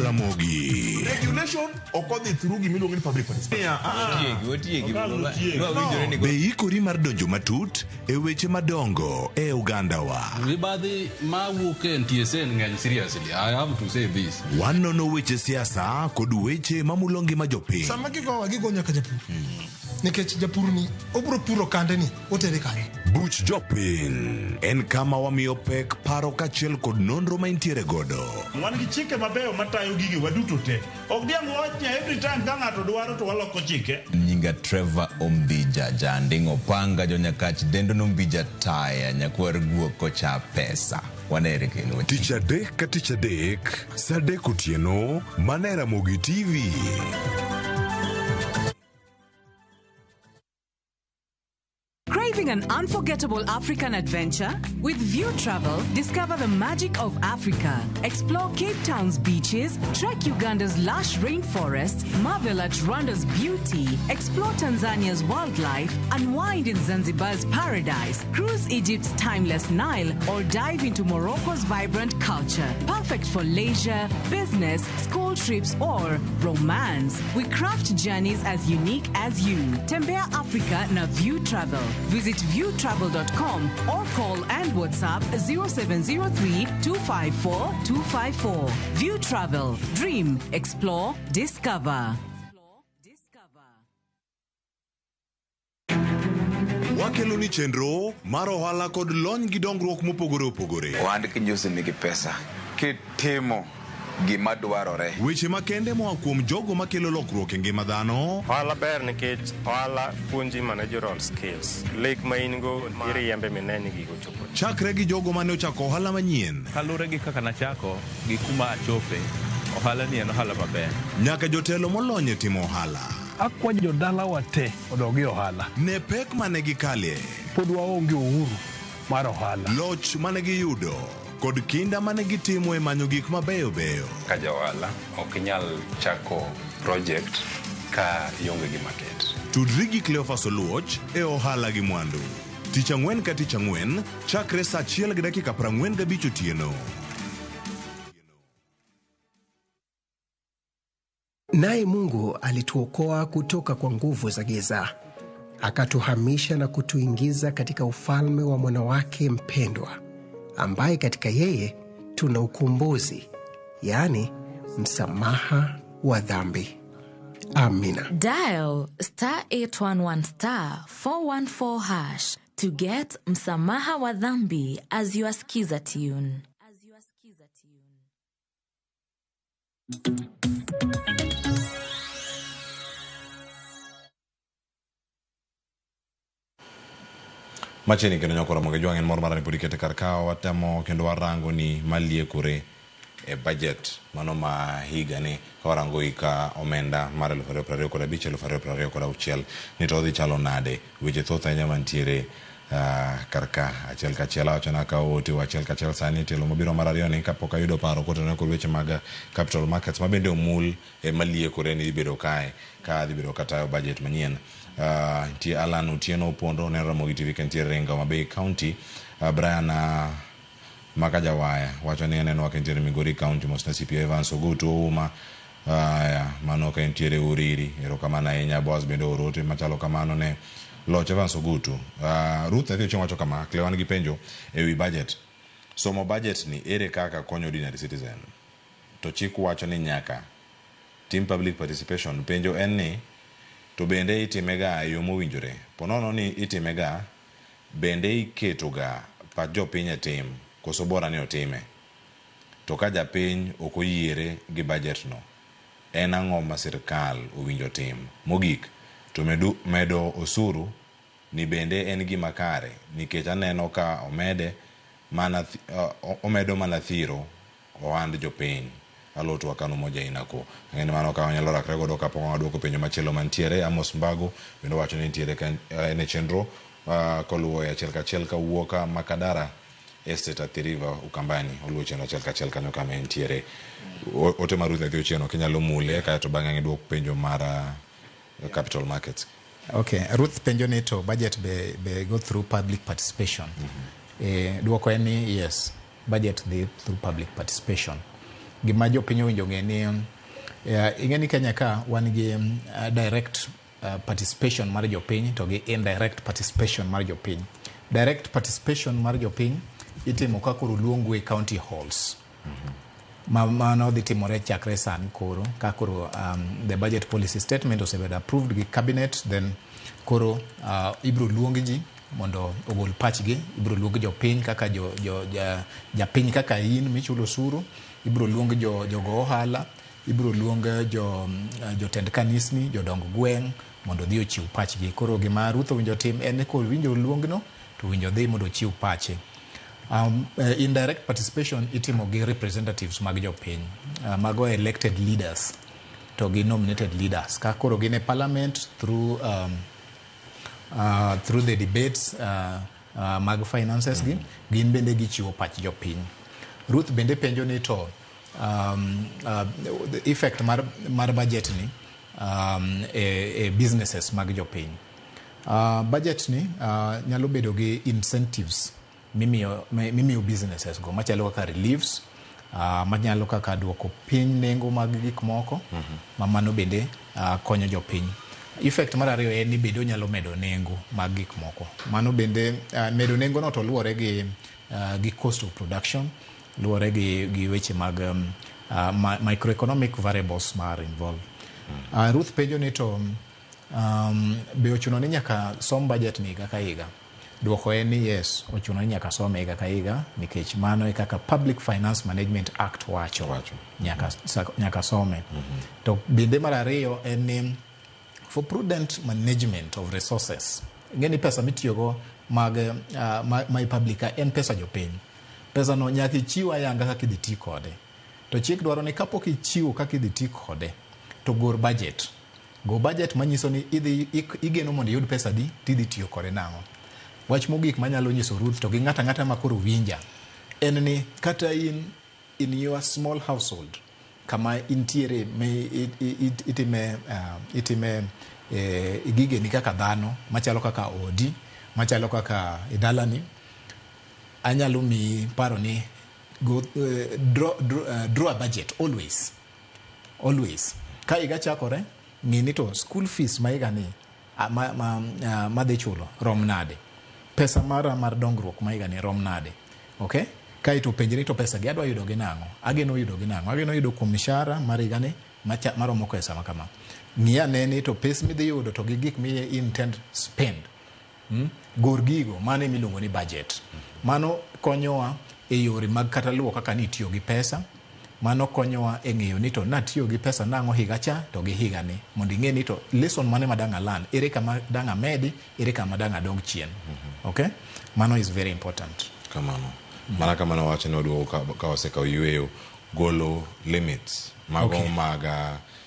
Ramogi. Regulation occurred through Gimiluongo ni public participation. Be ikori mar donjo matut e weche madongo e Uganda wa. Mibadhi ma wuok e NTSA ng'eny seriously. I have to say this. Wanono weche siasa kod weche mamulo ngima jopiny. Sama gigo nyaka japur. Nikech japur ni obro puro kande ni otere kare. Buch jopiny en kama wamiyo pek paro kachiel kod nonro ma intiere godo. Wan gi chike mabeyo matayo gigi waduto te. Ok diang' wachnya every time ka ng'ato dwaro to waloko chike. Nyinga Trevor Ombija jandingo panga jonyakach dendo nombija taya nyakwar guok kocha pesa. Wanere kendo. Tich adek ka tich adek sa adek otieno mana Ramogi TV. Craving an unforgettable African adventure? With View Travel, discover the magic of Africa. Explore Cape Town's beaches, trek Uganda's lush rainforests, marvel at Rwanda's beauty, explore Tanzania's wildlife, unwind in Zanzibar's paradise, cruise Egypt's timeless Nile, or dive into Morocco's vibrant culture. Perfect for leisure, business, school trips, or romance. We craft journeys as unique as you. Tembea Africa na View Travel. Visit viewtravel.com or call and WhatsApp 0703 254 254. View Travel. Dream, explore, discover. Wakelo ni chenro mar ohala kod lony gi dongruok mopogore opogore. Wand kinjusi nigi pesa kitimo gima dwarore. Weche makende moa kuom jogo makelo lokruok e ngima dhano. Ohala ber nikech ohala puonji managerial skills. Lek ma in go iriembe mineni gigo chopo. Chakre gi jogo mane ochako ohala manyien. Kalure gi kaka nachako gi kuma achope. Ohala ni en ohala maber. Nyaka jotelo molony e timo ohala. Akwa jodala wate odogi ohala. Ne pek mane gikalie. Pod waonge uhuru mar ohala. Loch mane giyudo. Kod kinda mane gitimo e manyo gik mabeyo beyo. Ka jawala ok nyal chako project ka ionge gi market. Tudri gi Cleophas Oluoch e ohala gi mwandu. Tich ang'wen ka tich ang'wen chakre saa 1:45 otieno. Naye Mungu alituokoa kutoka kwa nguvu za giza, akatuhamisha na kutuingiza katika ufalme wa mwana wake mpendwa, ambaye katika yeye tuna ukombozi, yani msamaha wa dhambi. Amina. Dial *811*414# to get msamaha wa dhambi as your skiza tune. Macheni kendo nyakoro Ramogi Jwang' en mor marani podi kete kar kawo watemo kendo warango ni Maliekore e budget mano ma higa ni warango ika omenda mar 2025-2026 ni to dhi chalo nade. Weche thoth ahinya mantiere karka achiel kachiel awachona ka ote achiel kachiel sani telo mobiro mar ariyo ni kapok ayudo paro kotenore kod weche mag capital markets mabende omul e Maliekore ni bedo kae ka dhi bedo katayo budget manyien. Tie Alan Otieno Opondo ne Ramogi TV kentiere Ringa Mabei County. Brian Makajawaya wacho ni eneno kentiere Migori County mosna CPA Evans Ogutu Ouma mano kentiere Uriri erokamana ahinya boss bende orote machalo kamano ne Loch Evans Ogutu. Ruth Athiyo wacho kama Clewan gi penjo ewi budget. Somo budget ni ere kaka konyo ordinary citizen. To chik wacho ni nyaka team public participation. Penjo en ni to bende itimega yo mowinjore. Ponono ni itimega bende iketoga pa jopiny e tim koso bora ni otime. To ka japiny ok oyiere gi budget no, en ang'o ma sirkal owinjo tim. Mogik, to medo osuru ni bende en gima kare nikech aneno ka omedo mana thiro ohand jopiny alotwa kano moja inako ng'eni mano ka wanyalo rakre godo kapok waduoko penjo machielo mantiere. Amos Mbago bende wacho ni nitiere ne chenro koluwo achiel kachiel kawuok Makadara Estate at the River Ukambani oluwo chenro achiel kachiel kanyo kama entiere. Ote mar Ruth Adhi Ochieno kinyalo mule kaeto bang'e duok penjo mar capital markets. Okay, Ruth penjo ni to budget be go through public participation. Duoko en ni yes, budget dhi through public participation. Gima jopiny owinjo ng'e ni ing'e ni Kenya ka wan gi direct participation mar jopiny to gi indirect participation mar jopiny. Direct participation mar jopiny itimo ka koro luongo e county halls. Mano dhi timore chakre sani koro ka koro the budget policy statement osebedo approved gi cabinet, then koro ibro luongi ji mondo ogol pachgi, ibro luongi jopiny kaka japiny kaka in michulo osuru, ibro luongi jogo ohala, ibro luongi jotend kanisni, jodong gweng' mondo dhi ochiw pachgi. Koro gima Ruth owinjo tim en ni koro winjo luongno to winjo dhi mondo ochiw pache. Indirect participation itimo gi representatives mag jopiny, mago elected leaders to gi nominated leaders ka koro gin e parliament through the debates mag finances gi gin bende gichiwo pach jopiny. Ruth bende penjo ni to the effect mar budget ni businesses mag jopiny. Budget ni nyalo bedo gi incentives mimiyo businesses go machalo kaka reliefs, manyalo kaka duoko piny nengo mag gik moko, mano bende konyo jopiny. Effect mar ariyo en ni bende nyalo medo nengo mag gik moko. Mano bende medo nengo no to luwore gi cost of production, luwore gi weche mag microeconomic variables mar involve. Ruth penjo ni to be ochuno ni nyaka som budget ni higa ka higa. Duoko en ni yes, ochuno ni nyaka some higa ka higa nikech mano e kaka Public Finance Management Act wacho. Nyaka some. To bende mar ariyo en ni for prudent management of resources. Ngeni pesa mitiyogo my public en pesa jopiny. Pesa no nyaka ichiw ayanga kaka idhi ti kode. To chik dwaro ni kapok ichiwo kaka idhi ti kode to gor budget. Go budget manyiso ni igeno mondo iyud pesa di tidhi tiyo kode nang'o. Wach mogik manyalo nyiso Ruth to gi ng'ata makoro winja en ni kata in your small household kama intiere itime gige ni kaka dhano machalo kaka odi, machalo kaka idalani, anyalo mi paro ni go draw a budget always. Ka iga chakore ng'ini to school fees ma iga ni ma dhi chulo rom nade, pesa mar dongruok ma iga ni rom nade, okay? Ka ito penjri to pesa gi adwa yudo gi nang'o, ageno yudo kuom mishahara mar iga ni maromo pesa makama. Ng'iya neni to pesa midhi yudo to gi gik mi intend spend. Gor gigo mano miluongo ni budget. Mano konyowa e yore mag kata luwo kaka nitiyo gi pesa. Mano konyowa e ng'eyo ni to natiyo gi pesa nang'o higa cha to gi higa ni, mondo ing'e ni to lesson mane madang' alan, ere kama dang' amedi, ere kama dang' adong chien. Okay? Mano is very important. Kamano. Mana kamano wacho ni oduogo ka osekawo yueyo golo limits mago mag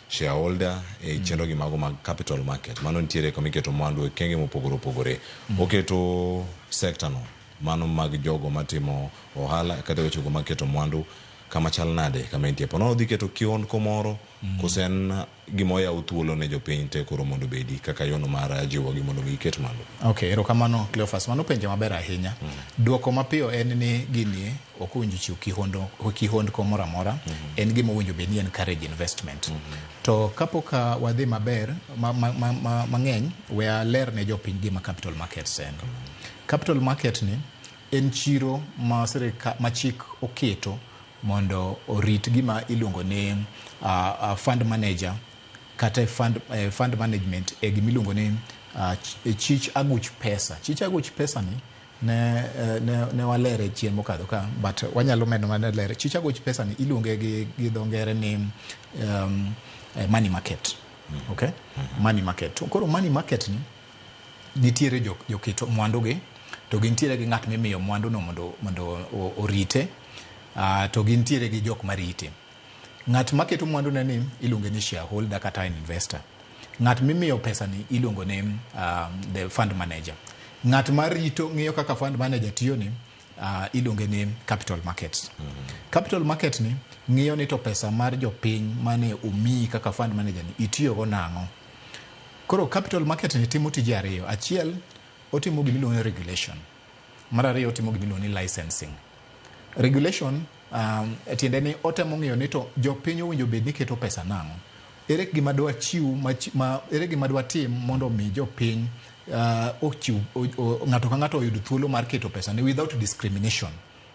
shareholder e chenro gi mago mag capital market. Mano nitiere kama iketo mwandu e kenge mopogore opogore. Oketo sector no mano mag jogo matimo ohala kata weche go maketo mwandu kama chal nade kama intie pono dhi keto kion komoro kosen gimoya uthuolo ne jopiny te koro mondo bedi kaka yono mar jiwo gi mondo giket mwandu. Okay, ero kamano Cleophas, mano penjo maber ahinya. Duoko mapiyo en ni gini ok owinjo chiw kihondko moro amora, en gima owinjo bed ni encourage investment. To kapok wadhi maber mang'eny we ler ne jopiny gima capital markets en. Capital market ni en chiro ma chik oketo mondo orit gima iluongo ni fund manager kata fund management e gima iluongo ni chich aguch pesa. Chich aguch pesa ni ne walere chien mokadho ka, but wanyalo medo mana lere. Chich aguch pesa ni iluonge gi dho ngere ni money market. Okay? Money market. Koro money market ni nitiere joketo mwandu gi to gintiere gi ng'at mimiyo mwandu no mondo orite, to gintiere gi jok marite. Ng'at maketo mwandu ni iluongo ni shareholder kata investor. Ng'at mimiyo pesa ni iluongo ni the fund manager. Ng'at marito ng'iyo kaka fund manager tiyo ni iluongo ni capital markets. Capital market ni ng'iyo ni to pesa mar jopiny mane umii kaka fund manager ni itiyo go nang'o. Koro capital market ni timo tije ariyo. Achiel, otimo gimiluongo ni regulation. Mar ariyo, otimo gimiluongo ni licensing. Regulation tiende ni otemo ng'iyo ni to jopiny owinjo bed ni keto pesa nang'o. Ere gima dwa chiw ere gima dwa tim mondo mi jopiny ochiw ng'ato ka ng'ato oyud thuolo mar keto pesa ni without discrimination.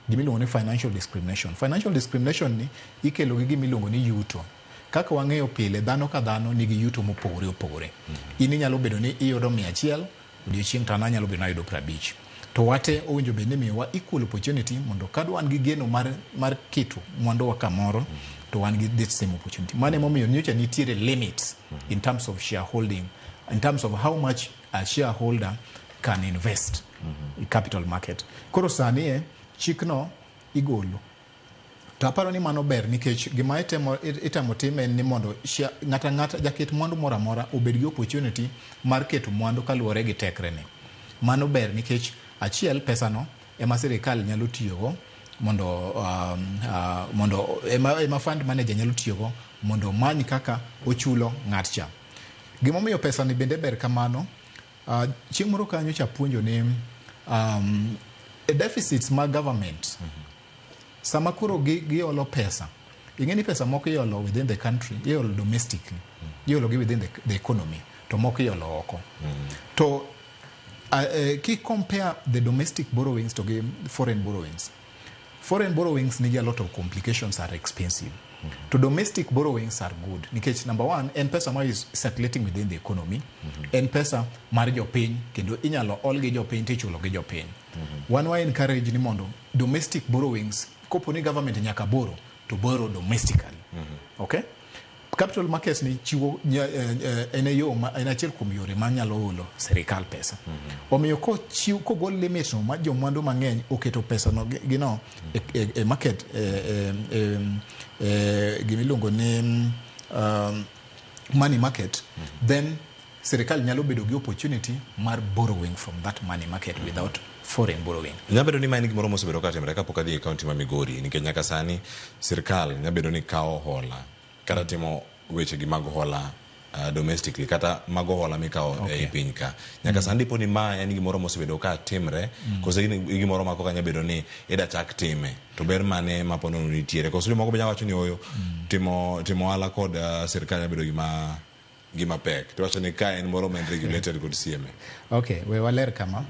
Gimiluongo ni financial discrimination. Financial discrimination ni ikelo gi gimiluongo ni yuto. Kaka wang'eyo pile, dhano ka dhano nigi yuto mopogore opogore. In inyalo bedo ni iyudo 100, odiochieng' to an anyalo bedo ni ayudo 50. To wate owinjo bed ni miyowa equal opportunity mondo ka wan gi geno mar keto mwandu wa kamoro to wan gi the same opportunity. Mane momiyo nyocha nitiere limits in terms of shareholding, in terms of how much a shareholder can invest in capital market. Koro sani chikno igolo. To aparo ni mano ber nikech gima itemo time ni mondo ng'ata jaket mwandu mora mora obed gi opportunity mar keto mwandu kaluwore gi tekre ni. Mano ber nikech achiel pesa no ema sirikal nyalo tiyogo mondo ema fund manager nyalo tiyogo mondo many kaka ochulo ng'at cha. Gimomiyo pesa ni bende ber kamano, chieng' moro kanyo cha puonjo ni deficits ma government sama kuro giolo pesa, ing'eni pesa moko iolo within the country, iolo domestically, iolo gi within the economy, to moko iolo oko. To ki compare the domestic borrowings to foreign borrowings nigi a lot of complications, are expensive. To domestic borrowings are good nikech number one, en pesa ma is circulating within the economy, en pesa mar jopiny kendo inyalo ol gi jopiny tichulo gi jopiny. Wan wa encourage ni mondo domestic borrowings, kopo ni government nyaka borrow to borrow domestically. Okay? Capital markets ni chiwo en achiel kuom yore ma nyalo holo sirikal pesa. Omiyo kogol limit no ma jomwandu mang'eny oketo pesa no gino e market gimiluongo ni money market, then sirikal nyalo bedo gi opportunity mar borrowing from that money market without foreign borrowing. Nyabedo ni main gimoro mosebedo ka timre kapok adhi e kaunti ma Migori nikech nyaka sani sirikal nyabedo ni kawo hola kata timo weche gi mag hola domestically kata mag hola mikawo e piny ka. Nyaka sani po ni ma en gimoro mosebedo ka timre kose gimoro ma koka nyabedo ni ida chak time to ber mane ma pono nitiere kose jomoko be nyawacho ni oyo timo hola kod sirikal nyabedo gima pek to wacho ni ka en moro men regulated kod CMA. Okay, we waler kama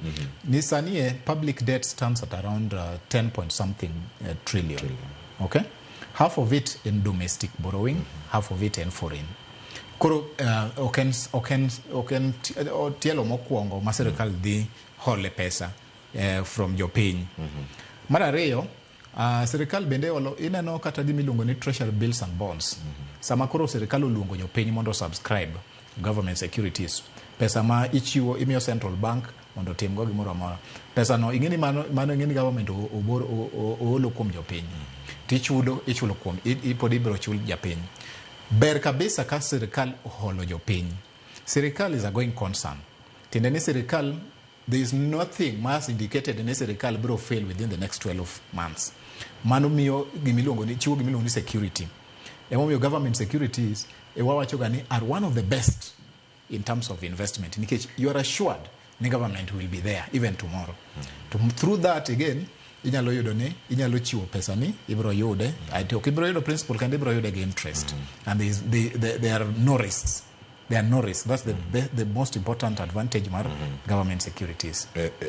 ni sani public debt stands at around 10 point something trillion. Okay, half of it in domestic borrowing, half of it in foreign. Koro oken tielo mokwongo ma sirikal dhi hole pesa from jopiny. Mar ariyo, sirikal bende ineno kata gimiluongo ni treasury bills and bonds. Sama koro sirikal oluongo jopiny mondo subscribe government securities, pesa ma ichiwo imiyo central bank mondo tim go gimoro amora. Pesa no ing'eni mano ing'eni government oolo kuom jopiny. Ichulo kuom ipod ibiro chul japiny. Ber kabisa ka sirikal oholo jopiny. Sirikal is a going concern. Tiende ni sirikal, there is nothing mas indicated in sirikal biro fail within the next 12 months. Mano miyo chiwo gimiluongo ni security. Emomiyo government securities wawacho gani are one of the best in terms of investment. Nikech you are assured the government will be there even tomorrow. Through that again, inyalo yudo ni inyalo chiwo pesa ni ibiro yude ibiro yudo principal kandi ibiro yude gi interest, and there are no risks. That's the most important advantage mar government securities.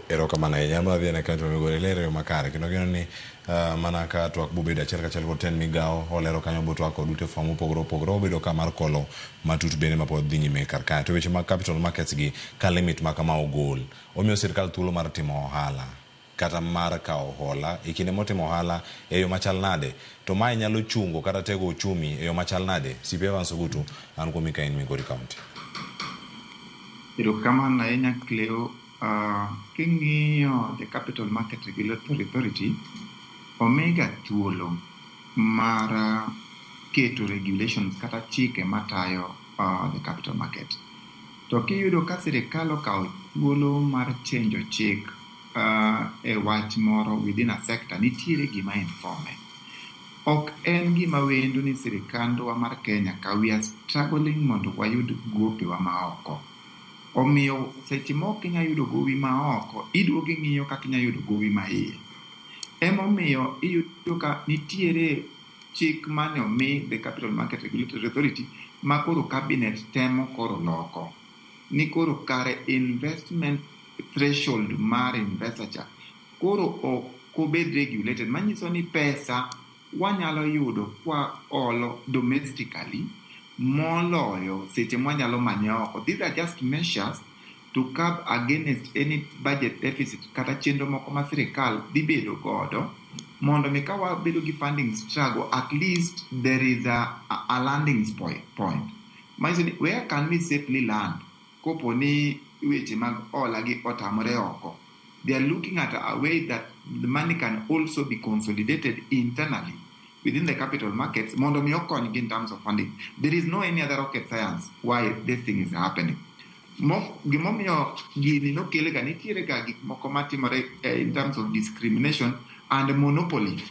Ero kamana nyama dhi na kanto Migori lero makare kendo gino ni mana ka twak bubedo achiel ka achiel ten migawo olero kanyo botwak kod ute fwamo pogro obedo ka mar kolo matut bende mapod dhi nyime kar kae to weche mag capital markets gi ka limit ma kama ogol omiyo sirikal thuolo mar timo ohala kata mar kao hola e kinde motimo ohala e yo machal nade, to mae nyalo chungo kata tego uchumi e yo machal nade. CPA Evans Ogutu, an kuomi ka in Migori County. Erokamano ahinya Cleo. King'iyo the Capital Market Regulatory Authority omega thuolo mar keto regulations kata chike matayo the capital market. To kiyudo ka sirikal okawo thuolo mar chenjo chik e wach moro within a sector, nitiere gima informe. Ok en gima wendo ni sirikandwa mar Kenya ka we are struggling mondo wayud gopewa maoko. Omiyo seche moko inya yudo gowi maoko, iduogo ing'iyo kaka inya yudo gowi ma iye. Emomiyo iyudo ka nitiere chik mane omi the Capital Market Regulatory Authority ma koro cabinet temo koro loko. Ni koro kare investment threshold mar investor cha koro ok obed regulated. Manyiso ni pesa wanyalo yudo kwa olo domestically moloyo seche mwanyalo manye oko. These are just measures to curb against any budget deficit kata chenro moko ma sirikal dhi bedo godo mondo mi ka wabedo gi funding struggle, at least there is a landing point. Manyiso ni where can we safely land kopo ni weche mag ola gi otamore oko. They are looking at a way that the money can also be consolidated internally within the capital markets mondo mi okony in terms of funding. There is no any other rocket science why this thing is happening. Gimomiyo gini nokele ga nitiere ga gik moko matimore in terms of discrimination and monopoly.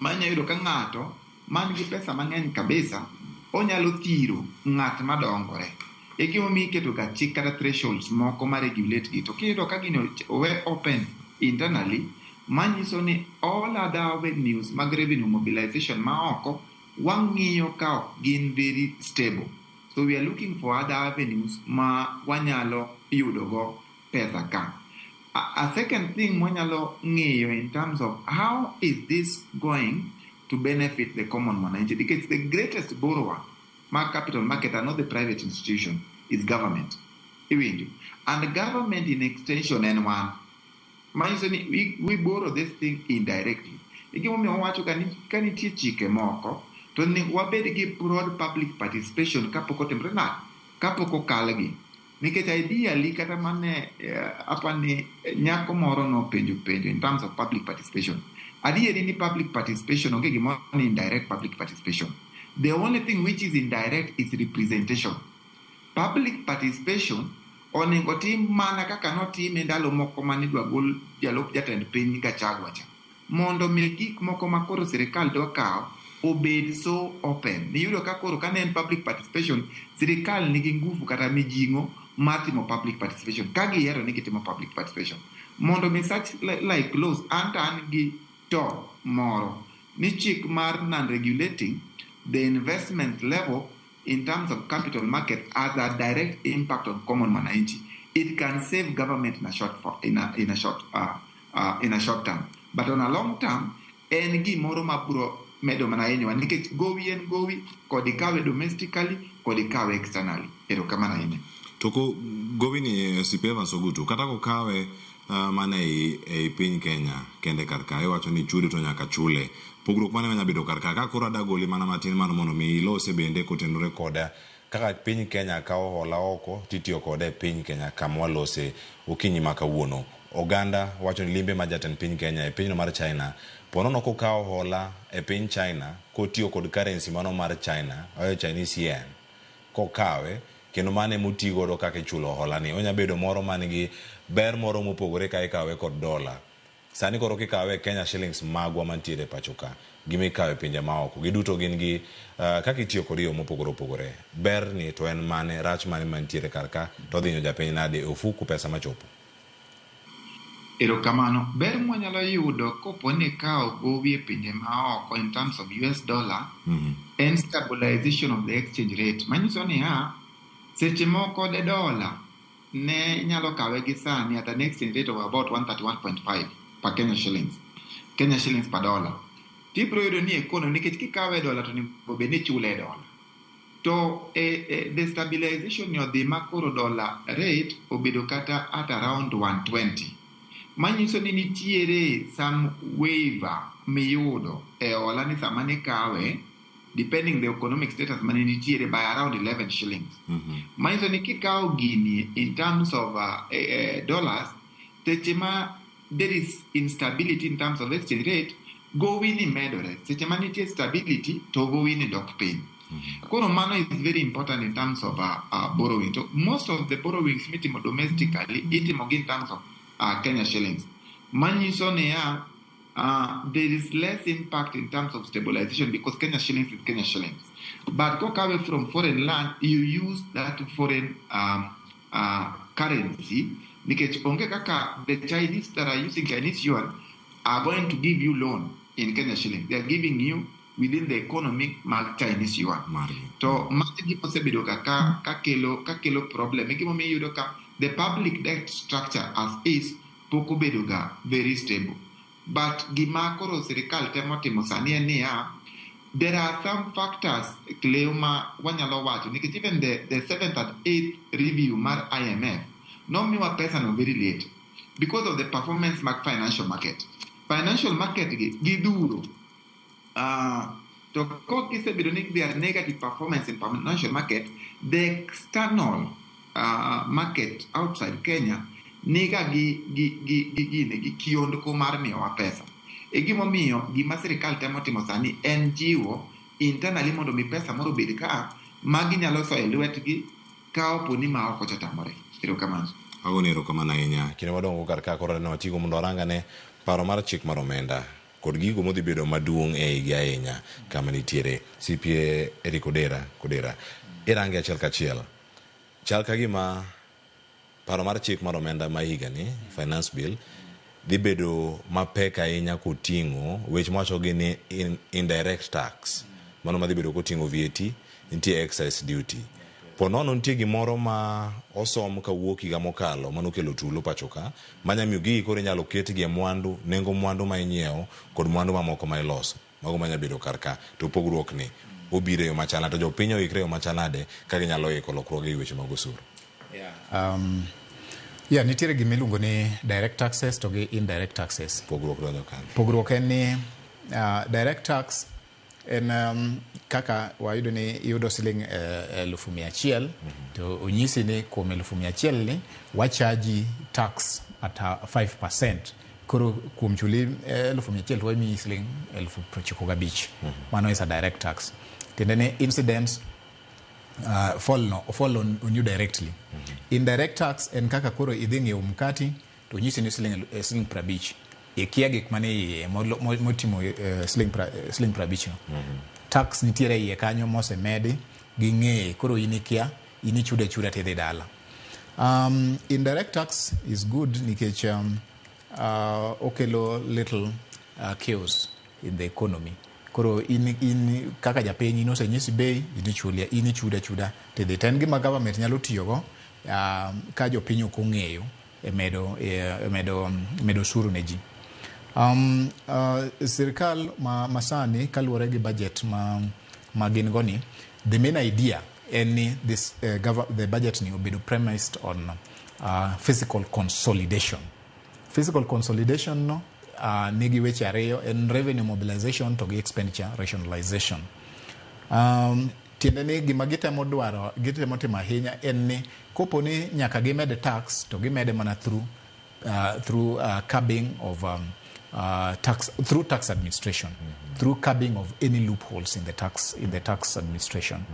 Manya yudo ka ng'ato man gi pesa mang'eny kabisa onyalo thiro ng'at madongore. E gimomiyo iketo ga chik kata thresholds moko ma regulate gi. To kiyudo ka gino owe open internally, manyiso ni all other avenues mag revenue mobilization maoko wang'iyo ka ok gin very stable. So we are looking for other avenues ma wanyalo yudogo pesa ka. A second thing wanyalo ng'iyo in terms of how is this going to benefit the common man, because the greatest borrower ma capital market are not the private institution, it's government. And the government in extension and one. We borrow this thing indirectly. Igimomiyo wacho ka nitie chike moko to ni wabed gi broad public participation kapok otimre kapok okalgi. Nikech ideally kata mane apani nyako moro no penjo in terms of public participation. Adieri ni public participation onge gimoro ni indirect public participation. The only thing which is indirect is representation. Public participation onego tim mana kaka notime ndalo moko manidwa gol jalup jatend piny Gachagua cha. Mondo mi gik moko ma koro sirikal dwa kawo obed so open. Niyudo ka koro ka en public participation, sirikal nigi nguvu kata mijing'o mar timo public participation. Ka gihero ni gitimo public participation. Mondo mi such like laws an gi to moro ni chik mar non-regulating the investment level in terms of capital market has a direct impact on common mananchi. It can save government in a short term, but on a long term, en gimoro mabro medo mana yenyewa nikech gowi en gowi kod ikawe domestically kod ikawe externally. Erokamano ahinya. Toko gowi ni CPA Evans Ogutu kata ko kawe mane e piny Kenya kende karka iwacho ni chudo to nyaka chule. Pogruok mane manya bedo karka ka koro adagoli mana matin mano mondo mi ilose bende kotenore koda kaka piny Kenya kawo hola oko titiyo kode piny Kenya kamwa lose okinyi makawuono. Oganda wacho ni limbe ma jatend piny Kenya e pinyno mar China ponono ko kawo hola e piny China kotiyo kod currency mano mar China oyo Chinese yen ko kawe kendo mane motigo do kaka chulo hola ni onya bedo moro manigi ber moro mopogore ka ikawe kod dola. Sani koro kikawe Kenya shillings magwa mantiere pachoka gimi kawe pinje maoko giduto gin gi kaka itiyo kod yo mopogore opogore. Ber ni to en mane rach mane mantiere karka to dhinyo japiny nade ofuku pesa machopo. Erokamano, ber mwanyalo yudo kopo ni kawo gowi e pinje maoko in terms of US dollar and stabilization of the exchange rate. Manyiso ni seche moko de dollar ne nyalo kawe gi sani at an exchange rate of about 131.5 per Kenya shillings per dollar. Tibro yudo ni economy nikech kikawe dollar to ni bobeni chule dollar. To the stabilization of the macro dollar rate obedo kata at around 120. manyiso ni nitiere some waiver miyudo e hola ni sama ni kawe depending the economic status mane nitiere by around 11 shillings. Manyiso ni kikawo gini in terms of dollars, seche ma there is instability in terms of exchange rate, gowini medore. Seche ma nitie stability, to gowini dok piny. Koro mano is very important in terms of borrowing. So most of the borrowings mitimo domestically, itimo in terms of Kenya shillings. Manyiso ni there is less impact in terms of stabilization because Kenya shillings is Kenya shillings. But go away from foreign land, you use that foreign currency. Because the Chinese that are using Chinese yuan are going to give you loan in Kenya shillings. They are giving you within the economic mark Chinese yuan. So, kelo problem. The public debt structure as is poko bedoga very stable. But gimakoro serikal temo timo sani niya, there are some factors Cleoma wanyalo wacho because even the 7th and 8th review mar IMF no miwa pesa no very late because of the performance mark financial market. Financial market giduro. To ko kisebedo ni there are negative performance in financial market, the external market outside Kenya niga gi kiondko mar miyowa pesa. E gimomiyo gima sirikal temo timo sani en jiwo internally mondo mi pesa moro bed ka magi nyalo so e lwetgi ka opo ni ma ok ochatamore. Erokamano. Agone erokamano ahinya. Kinde madongo kar ka koro ne watigo mondo warangane paro mar chik mar omenda kod gigo modhi bedo maduong' e higa ahinya kama nitiere CPA Eric Kodera irange achiel kachiel. Chal ka gima paro mar chik mar omenda ma higa ni finance bill dhi bedo mapek ahinya koting'o weche mawacho gi ni indirect tax, mano madhi bedo koting'o VAT, nitie excise duty. Ponono nitie gimoro ma osom kawuok higa mokalo manokelo tulo pachoka manyamiyo gigi koro inyalo ketgi e mwandu, nengo mwandu ma inyiewo kod mwandu mamoko ma iloso, mago manya bedo karka. To pogruok ni obiro e yo machalna, to jopiny oikre e yo machalnade ka ginyalo iko lokruoge e weche mag osuru. Nitiere gimiluongo ni direct taxes to gi indirect taxes. Pogruok en ni direct tax en kaka wayudo ni iyudo siling 1,100 to onyisi ni kuom 1,100 ni wachaji tax at 5%. Koro kuom chuli 1,100 to wamiyi siling 95,000. Mano is a direct tax. Tiende ni incidents fall on you directly. Indirect tax en kaka koro idhi ng'iewo mkati to nyisi ni siling 50. Ikia gik mane motimo siling 50 no. Tax nitiere iye kanyo mose medi gi ng'eye koro inikia inichude tidhi dala. Indirect tax is good nikech okelo little chaos in the economy. Koro in kaka japiny inosenyisi bei inichuda tidhi. Ten gima government nyalo tiyogo ka jopiny ok ong'eyo e medo osuru ne ji. Sirikal masani kaluwore gi budget ma gin goni, the main idea en ni the budget ni obedo premised on fiscal consolidation. Fiscal consolidation no nigi weche ariyo, en revenue mobilization to gi expenditure rationalization. Tiende ni gima gitemo timo ahinya en ni kopo ni nyaka gimede tax to gimede mana through curbing of through tax administration, through curbing of any loopholes in the tax administration.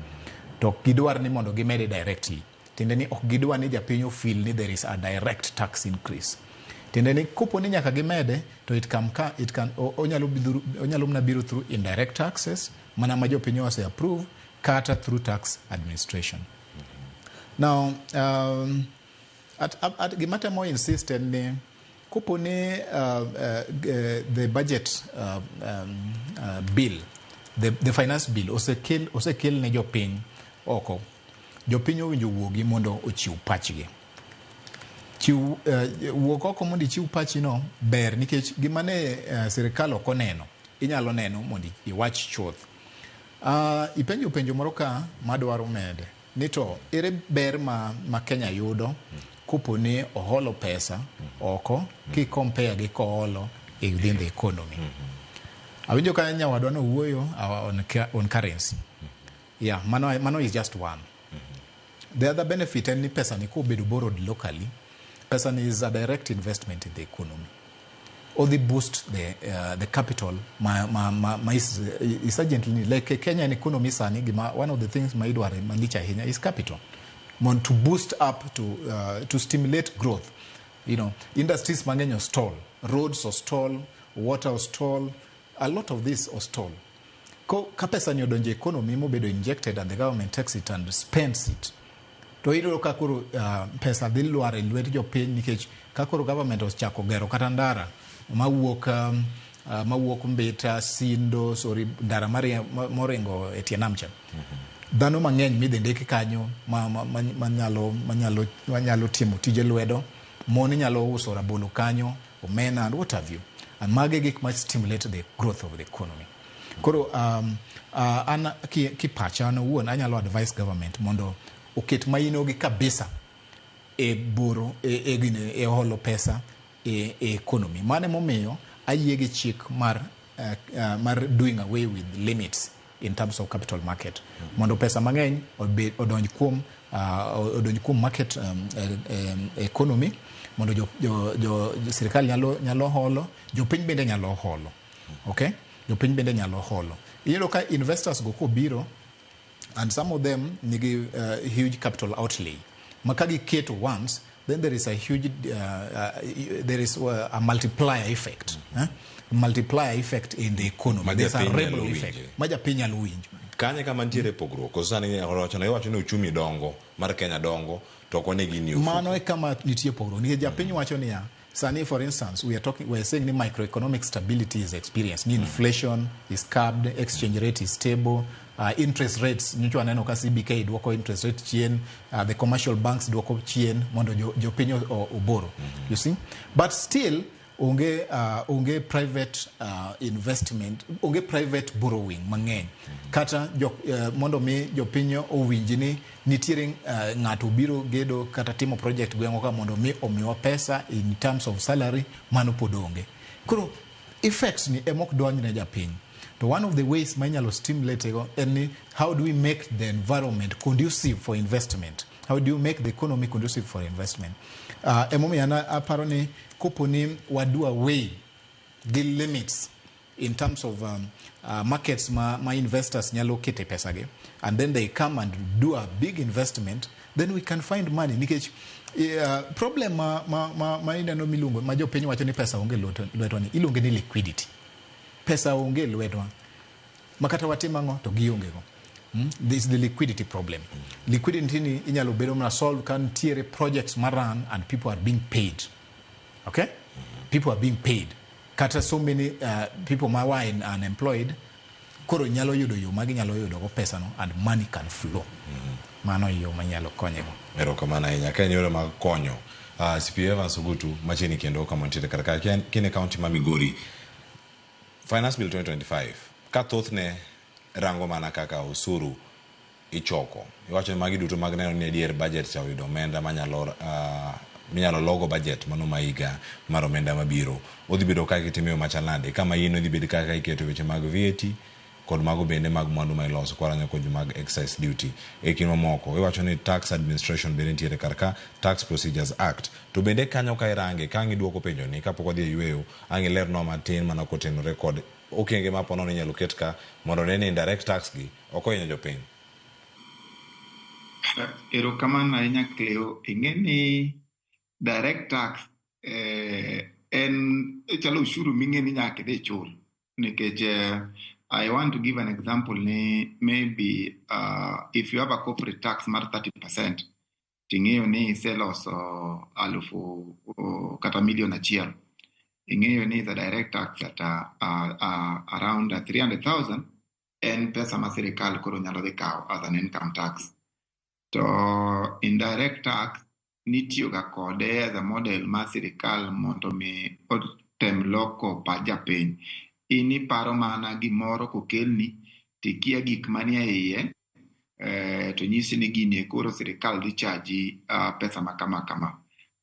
To gidwar ni mondo gimede directly. Tiende ni ok gidwar ni japiny feel ni there is a direct tax increase. Tiende ni kopo ni nyaka gimede to onyalo mna biro through indirect taxes mana ma jopiny ose approve kata through tax administration. Now at gimatemo insist en ni kopo ni the budget bill, the finance bill osekel ne jopiny oko, jopiny owinjo wuogi mondo ochiw pachgi. Wuok oko mondo ichiw pachi no ber nikech gimane sirikal ok oneno inyalo neno mondo iwach chuth. Ipenjo moro ka madwaro mede ni to ere ber ma Kenya yudo kuponi oholo pesa oko ki compare gi koholo within the economy. Awinjo ka nyawadwa no wuoyo on currency. Yeah, mano is just one. The other benefit en ni pesa ni kobedo borrowed locally, pesa ni is a direct investment in the economy. Or they boost the capital is urgently like Kenya economy sani one of the things maidware malicha hinya is capital. To boost up to stimulate growth. You know, industries mang'eny stall, roads or stall, water or stall, a lot of this or stall. Ka pesa ni odonje economy mobedo injected and the government takes it and spends it. To iyudo ka koro pesa dhi lwar e lwet jopiny nikech ka koro government ochako gero kata ndara mawuok Mbita, Sindo, ndara moringo e tie nam cha. Dhano mang'eny midhi ndiki kanyo manyalo timo tije lwedo, mon nyalo uso rabolo kanyo, omena and what have you. And mage gik ma stimulate the growth of the economy. Koro an kipacha an wuon anyalo advise government mondo oket maino gi kabisa e boro e holo pesa e economy. Mane momiyo ayie gi chik mar doing away with limits in terms of capital market. Mondo pesa mang'eny odonj kuom market economy, mondo jo sirikal nyalo holo, jopiny bende nyalo holo. Okay? Jopiny bende nyalo holo. Iyudo ka investors go kobiro, and some of them nigi huge capital outlay. Makagi keto once, then there is a huge a multiplier effect. Multiplier effect in the economy. There's a ripple effect. Maja piny nyalo winjo. Kanye kama ntiere pogruok. Kosani iwacho ni uchumi dongo, mar Kenya dongo, to kone gini ufuko. Mano e kama nitie pogruok. Nikech japiny wacho niya, Sani, for instance, we're saying the microeconomic stability is experienced. Inflation is curbed, exchange rate is stable, interest rates, nyo aneno ka CBK duoko interest rate chien, the commercial banks duoko chien, mondo jopiny oboro. You see? But still, unge private investment, unge private borrowing mang'eny. Kata mondo mi jopinyo owinji ni nitiere ng'ato biro gedo kata timo project gwengo ka mondo mi omiwa pesa in terms of salary mano pod onge. Koro effects ni emok donj ne japiny. To one of the ways manyalo stimulate ego en how do we make the environment conducive for investment? How do you make the economy conducive for investment? Emomi ana aparo ni kuponi wadu away the limits in terms of markets my investors nyalo kete pesa ge, and then they come and do a big investment, then we can find money. Nikech problem ma ineno milungo ma jopiny wacho ni pesa onge lwetwa ni ilonge ni liquidity. Pesa onge lwetwa makata watimang'o to gionge go. This is the liquidity problem. Liquidity ni inyalo bedo na solve kan tiere projects maran and people are being paid. Okay? People are being paid. Kata so many people ma were unemployed, koro nyalo yudo yo magi nyalo yudo go pesa no and money can flow. Mano yo manyalo konyo. Ero kamana ahinya ka yore mag konyo. CPA Evans Ogutu machini kendo kama ntiere karaka kine county ma Migori. Finance Bill 2025 ka thothne rango mana kaka usuru ichoko. Iwacho magi duto mag neno ni adier budget cha yudo omenda minyalo logo budget mano maiga mar omenda mabiro. Odhi bedo kaka itimiyo machalnade kama yino odhi bedo kaka iketo weche mag VAT kod mago bende mag mwandu ma iloso kwaranyo kod mag excise duty. Kinwa moko iwacho ni tax administration bende ntiere karka Tax Procedures Act. To bende kanyo ka irange kangi duoko penjo ni kapok odhi yweyo angi lerno matin mana kotenore kod okenge mapono ni nyalo ket ka mondo ne indirect tax gi okonyo jopiny. Erokamano ahinya Cleo, ing'eni direct tax en chalo ushuru ming'eni nyaka idhi chul. Nikech I want to give an example. Maybe if you have a corporate tax mar 30%, ting'eyo ni iseloso alufu kata milion achiel. Ing'eyo ni the direct tax at around 300,000 en pesa ma sirikal koro nyalo dhi kawo as an income tax. To indirect tax nitiyo ga kode as a model ma sirikal mondo mi otem loko pa japiny. Ini paro mana gimoro kokelni tikia gik manie iye to nyisi ni gini koro sirikal dhi chaji pesa ma kama.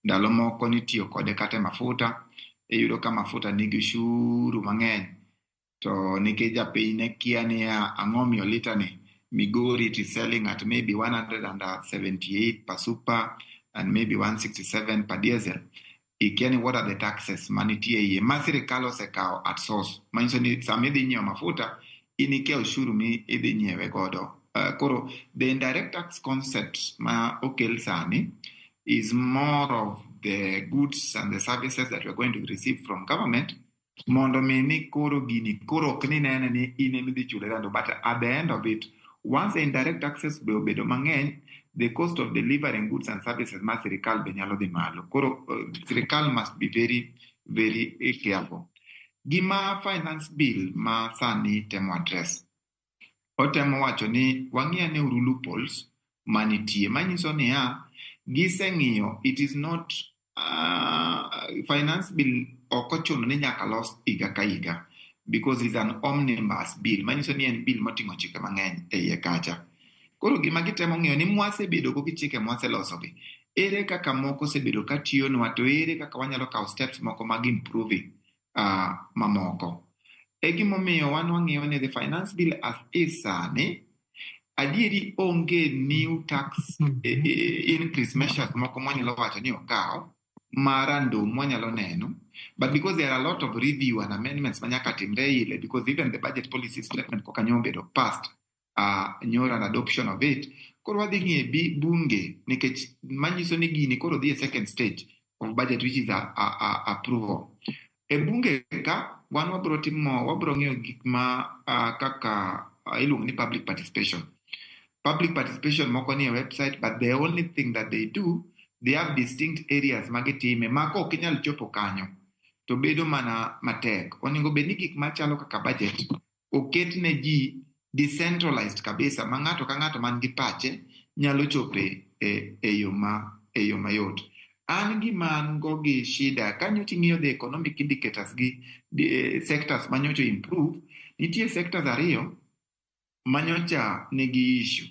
ndalo moko nitiyo kode kata mafuta, iyudo ka mafuta nigi ushuru mang'eny, to nikech japiny ne kia ni ang'o miyo lita ni Migori it is selling at maybe 178 per super and maybe 167 per diesel. Ikia ni what are the taxes manitie iye ma sirikal osekao at source, manyiso ni sama idhi nyiewo mafuta inikia ushuru mi idhi nyiewe godo. Koro the indirect tax concept ma okel sani is more of the goods and the services that we're going to receive from government. Mondo ni koro gini koro ok ni nene ni ine midhi chule rando, but at the end of it, once the indirect taxes be obedo mang'eny, the cost of delivering goods and services ma sirikal be nyalo dhi malo. Koro sirikal must be very, very careful. Gima finance bill ma sani temo address, otemo wacho ni wang'ia ne uru loopholes manitie, manyiso ni giseng'iyo it is not finance bill okochuno ni nyaka los higa ka higa, because it's an omnibus bill, manyiso ni en bill moting'o chike mang'eny e iye kacha. Koro gima gitemo ng'iyo ni mwasebedo go gi chike mwaselosogi, ere kaka moko osebedo ka tiyonwa, to ere kaka wanyalo kawo steps moko mag improving mamoko. E gimomiyo wan wang'iyo ni the finance bill as is sani, adieri onge new tax increase measures moko mwanyalo wacho ni okawo marando mwanyalo neno, but because there are a lot of review and amendments manyaka timre ile, because even the budget policy statement koka nyobedo passed nyora an adoption of it, koro wadhi ng'iye bunge nikech manyiso ni gini koro dhi e second stage of budget, which is approval. E bunge ka wan wabro ng'iyo gik ma kaka iluongo ni public participation. Public participation moko ni e website, but the only thing that they do, they have distinct areas magitime mako ok inyal chopo kanyo to bedo mana matek. Onego bed ni gik machalo kaka budget oket ne ji decentralized kabisa, ma ng'ato ka ng'ato man gi pache nyalo chope e yo mayot. An gima an go gi shida kanyocha ing'iyo the economic indicators gi sectors manyocha improve, nitie sectors ariyo manyocha nigi issue.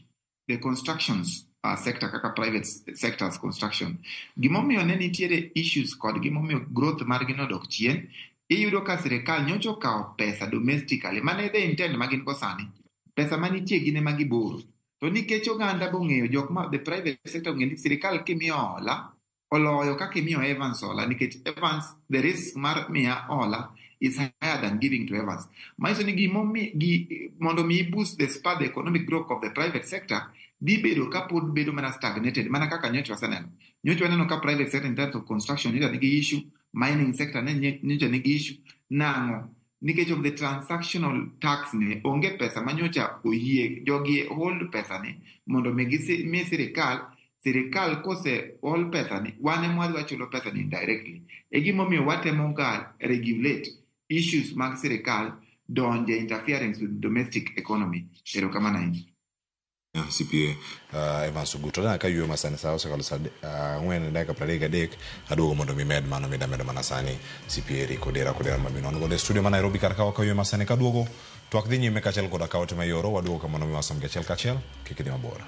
The constructions sector kaka private sectors construction, gimomiyo ne nitiere issues kod gimomiyo growth margi nodok chien, iyudo ka sirikal nyocha okawo pesa domestically mane the intent magin go sani, pesa manitie gine magiboro, to nikech oganda bong'eyo the private sector ong'eyo ni sirikal kimiyo hola oloyo kaka imiyo Evans hola, nikech Evans the risk mar miya hola is higher than giving to Evans. Maiso ni mondo mi boost the spur the economic growth of the private sector, di bedo ka pod bedo mana stagnated, mana kaka nyocha waseneno. Nyocha waneno ka private sector in terms of construction nyocha nigi issue, mining sector nyocha nigi issue. Nang'o? Nikech of the transactional tax ni onge pesa manyocha oyie jogi hold pesa ni mondo mi sirikal kose hold pesa ni wane mwadhi wachulo pesa ni indirectly. E gimomiyo watemo ga regulate issues mag sirikal donje interference with domestic economy. Ero kama na inji. CPA Evans Oguto na ka yue masani sa osekalo sa ng'wen dakika 33 aduogo mondo mi med mano medo mana sani CPA kodera mabino ngo de studio ma Nairobi kar ka yue masani ka duogo twak dhi nyime kachel koda ka otema yoro waduogo kamano mi wasam kachel kik dhi mabor.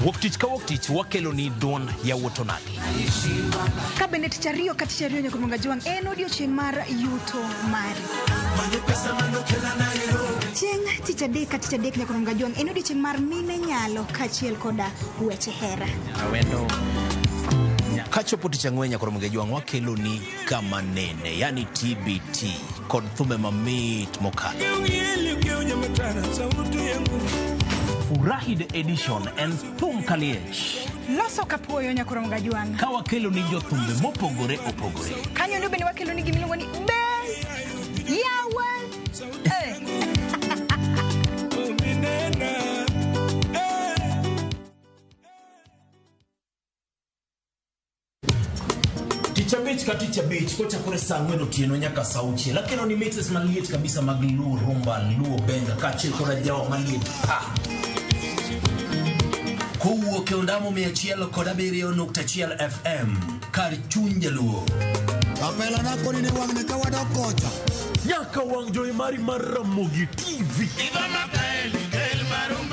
Woktich ka woktich wakelo ni don ya wuoto nadi. Kabende tich ariyo ka tich ariyo nyaka monga jwang en odiochieng' mar yuto mari. Chieng' tich adek ka tich adek nyaka monga jwang en odiochieng' mar mine nyalo kachiel koda weche hera. Awendo kachopo tich ang'wen nyaka monga jwang wakelo ni kama nene, yani TBT kod thumbe mamit mokalo. Furahi the edition and thum kaliech. Loso kapuoyo nyakoro mga jwang. Ka wakelo ni jothumbe mopogore opogore. Kanyo ndio bende wakelo ni gimiluongo ni best yawa. Ticha beach kocha kore saa ng'wen otieno nyaka saa auchiel. Lakini ni mixes maliet kabisa mag luo rumba, luo benga, kachiel koda jawa maliet. kowuok e ondamo 107.1 FM kar chuny jaluo. Apela nakoni ne wang'ne ka wadok kocha. Nyaka wang' jowi mari mar Ramogi TV.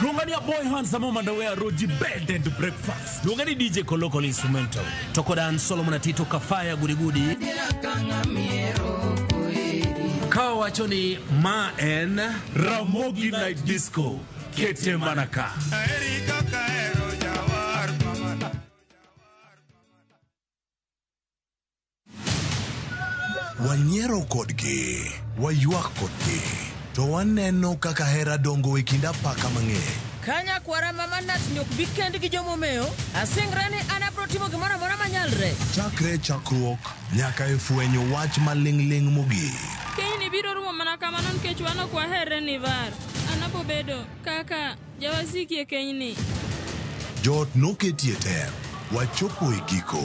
Luongani a boy handsome Mandawea Roji bed and breakfast. Luongani DJ Kolokolo instrumental. Tokodan Solomon Atito Kafaya Gudi. Kawa wacho ni ma en Ramogi Night Disco. Kete manaka. Wanyiero kodgi, waywak kodgi, to waneno kaka hera dongo e kind apaka mang'eny. Kanya kwara mama nat nyok bikend gi jomomeo, asingra ni anabro timo gimoro amora manyalre. Chakre chakruok nyaka e fwenyo wach maling'ling mogik. Kini biro rumo mana kamano nikech wan ok waherre ni var. Anapo bedo kaka jawasiki e kenyni. Jot noketie tem, wachopo e giko.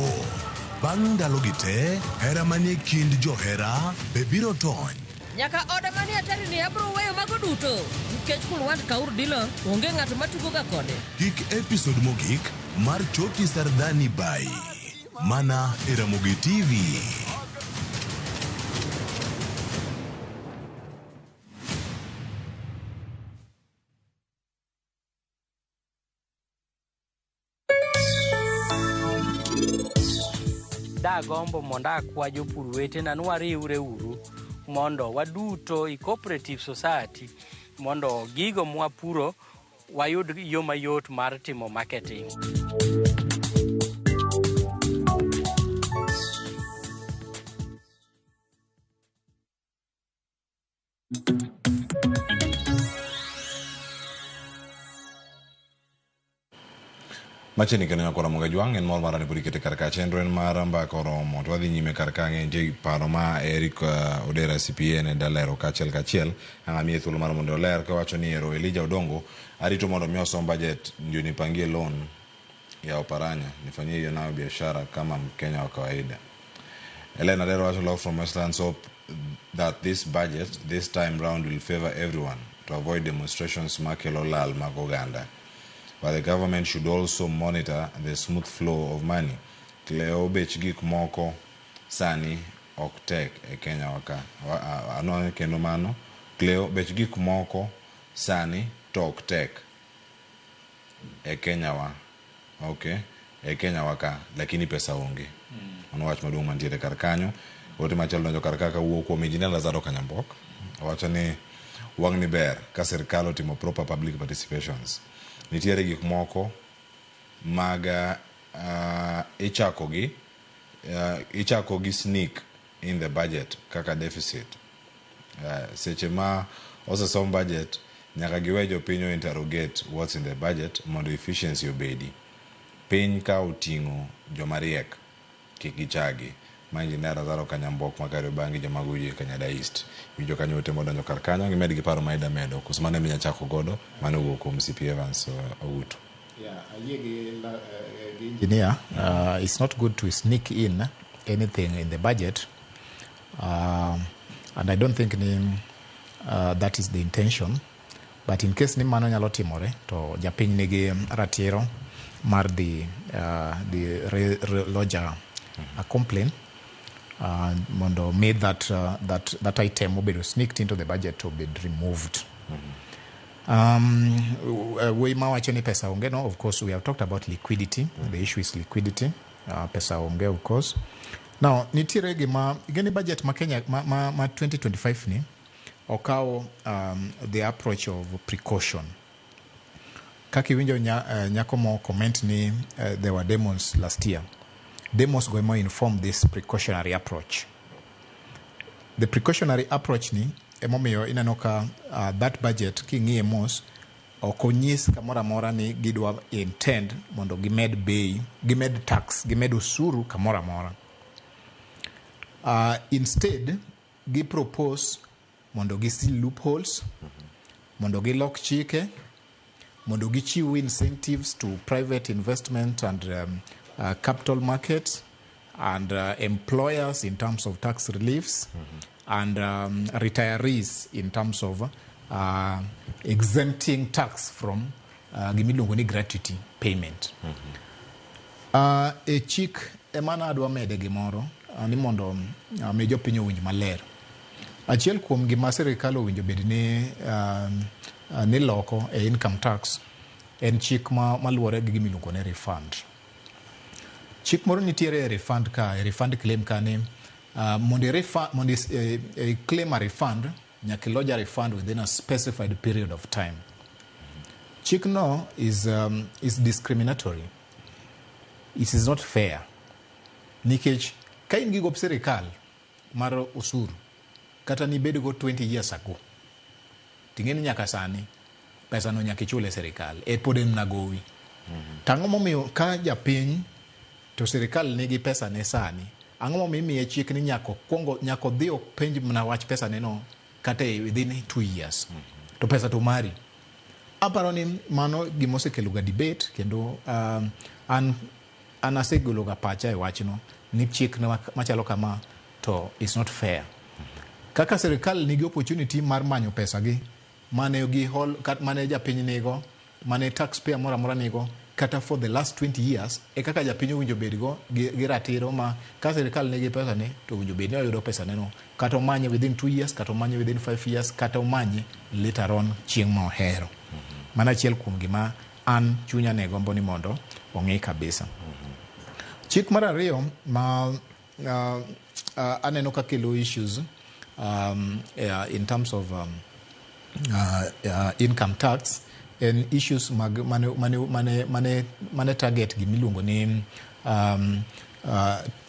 Bang' ndalogi te, hera manie kind johera be biro tony. Nyaka oda manie atari ni abro weyo mago duto. Nikech kulwand kaur dilo, onge ng'ato matugo ga kode. Kik episode mogik mar Choti Sardani Bai. Mana e Ramogi TV. Da gombo mondo akwa jopur wetena nwariwre uru mondo waduto i cooperative society mondo gigo mwapuro wayud yo mayot mar timo marketing. Macheni kene akora Ramogi Juang en mor marani pudi kete karka chenro en maramba koromo to wadhi nyime karka nje paro ma Eric Odera CPN e dalero kachiel ang'amie thuolo mar mondo oler ka wacho ni ero Elijah Odongo arito mondo miosom budget ndio nipangie loan ya Oparanya nifanyie hiyo nayo biashara kama Mkenya wa kawaida. Elena Dero wacho law from Westlands hope that this budget this time round will favor everyone to avoid demonstrations makelo lal mag oganda. But the government should also monitor the smooth flow of money. Cleo bech gik moko sani ok tek e Kenya waka. Ano kendo mano. Cleo bech gik moko sani to ok tek e Kenya wa. Okay. E Kenya waka lakini pesa onge. Ono wach maduong' mantiere kar kanyo. Ote machalo donjo kar kaka wuok kuom Injinia Lazaro Kanyambok. Wacho ni wang' ni ber ka sirkal otimo proper public participations. Nitiere gik moko mag ichako gi sneak in the budget kaka deficit. Seche ma osesom budget nyaka giwe jopiny interrogate what's in the budget mondo efficiency obedi. Piny ka oting'o jomariek kik gichagi. Ma Injinia Lazaro Kanyambok makare bangi jamaguji Kanyada East. Wijo kanyo temo donjo kar kanyo gimed gi paro maida medo kusmane minya chako godo mano wuok kuom CP Evans Outu. Yeah, engineer, it's not good to sneak in anything in the budget, and I don't think that is the intention. But in case ni mano nyalo timore, to japiny nigi ratiro mar the lodger a complaint. Mondo made that item obedo sneaked into the budget to be removed. We mawacho ni pesa onge no, of course we have talked about liquidity. The issue is liquidity. Pesa onge, of course. Now nitiere gini budget ma Kenya ma 2025 ni okawo the approach of precaution. Kaki winjo nyako mo comment ni there were demos last year. Demos go more inform this precautionary approach. The precautionary approach ni emomiyo inanoka that budget kingie mos okonyis kamora mora ni gidwa intend mondo gimed bei, gimed tax, gimed usuru kamora mora. Instead gi propose mondo gi seal loopholes, mondo gi lock chike, mondo gi chiw incentives to private investment and capital markets and employers in terms of tax reliefs and retirees in terms of exempting tax from gimilungo ni gratuity payment. E chik emana adwa mede gimoro ni mondo me jopiny owinj maler. Achiel kuom gima sirikal owinjo bed ni loko e income tax en chik maluwore gi gimiluongo ne refund. Chik moro nitiere e refund claim ka ni mondo claim a refund nyaka lodge a refund within a specified period of time. Chik no is discriminatory. It is not fair. Nikech ka in gi gop sirikal mar usuru kata ni bedo go 20 years ago ting'eni nyaka sani pesa no nyaka ichule sirikal pod en nagowi. Tang'o momiyo ka japiny to sirikal nigi pesa ne sani, ang'o momiyo imiye chik ni nyaka dhi openj mana wach pesa ne no kata within 2 years to pesa to mari. Aparo ni mano gima osekelo ga debate kendo an asegolo ga pacha e wachno ni chik machalo kama to is not fair. Kaka sirikal nigi opportunity mar manyo pesa gi mane japiny nigo, mane taxpayer mora mora nigo kata for the last 20 years kaka japiny owinjo bedgo gi ratiro ma ka sirikal nigi pesa ne to owinjo bed ni oyudo pesa ne no kata omanye within 2 years kata omanye within 5 years kata omanye later on chieng' ma ohero. Mana achiel kuom gima an chunya ne gombo ni mondo ong'e kabisa. Chik mar ariyo ma aneno ka kelo issues in terms of income tax and issues mane target gimiluongo ni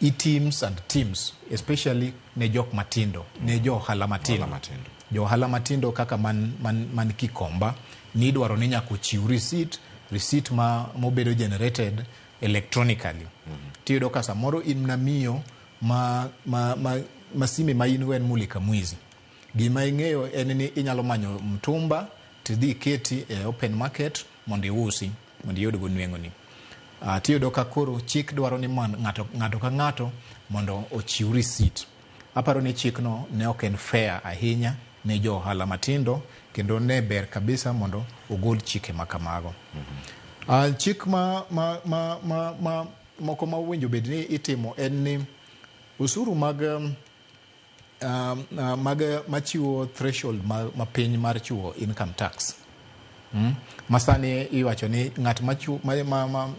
e-teams and teams, especially ne jok matindo, ne jo ohala matindo. Jo ohala matindo kaka man Kikomba ni dwaro ni nyaka ochiw receipt mobedo generated electronically. Tiyudo ka samoro in namiyo masime ma in wen mulika mwizi. Gima ing'eyo en ni inyalo manyo mtumba tidhi keti e open market mondo iusi mondo iyud go nweng'oni. Tiyudo ka koro chik dwaro ni ng'ato ka ng'ato mondo ochiw receipt. Aparo ni chik no ne ok en fair ahinya ne jo ohala matindo kendo ne ber kabisa mondo ogol chike makamago. Chik moko ma owinjo bed ni itimo en ni usuru machiwo threshold mapiny mar chiwo income tax. Masani iwacho ni ng'at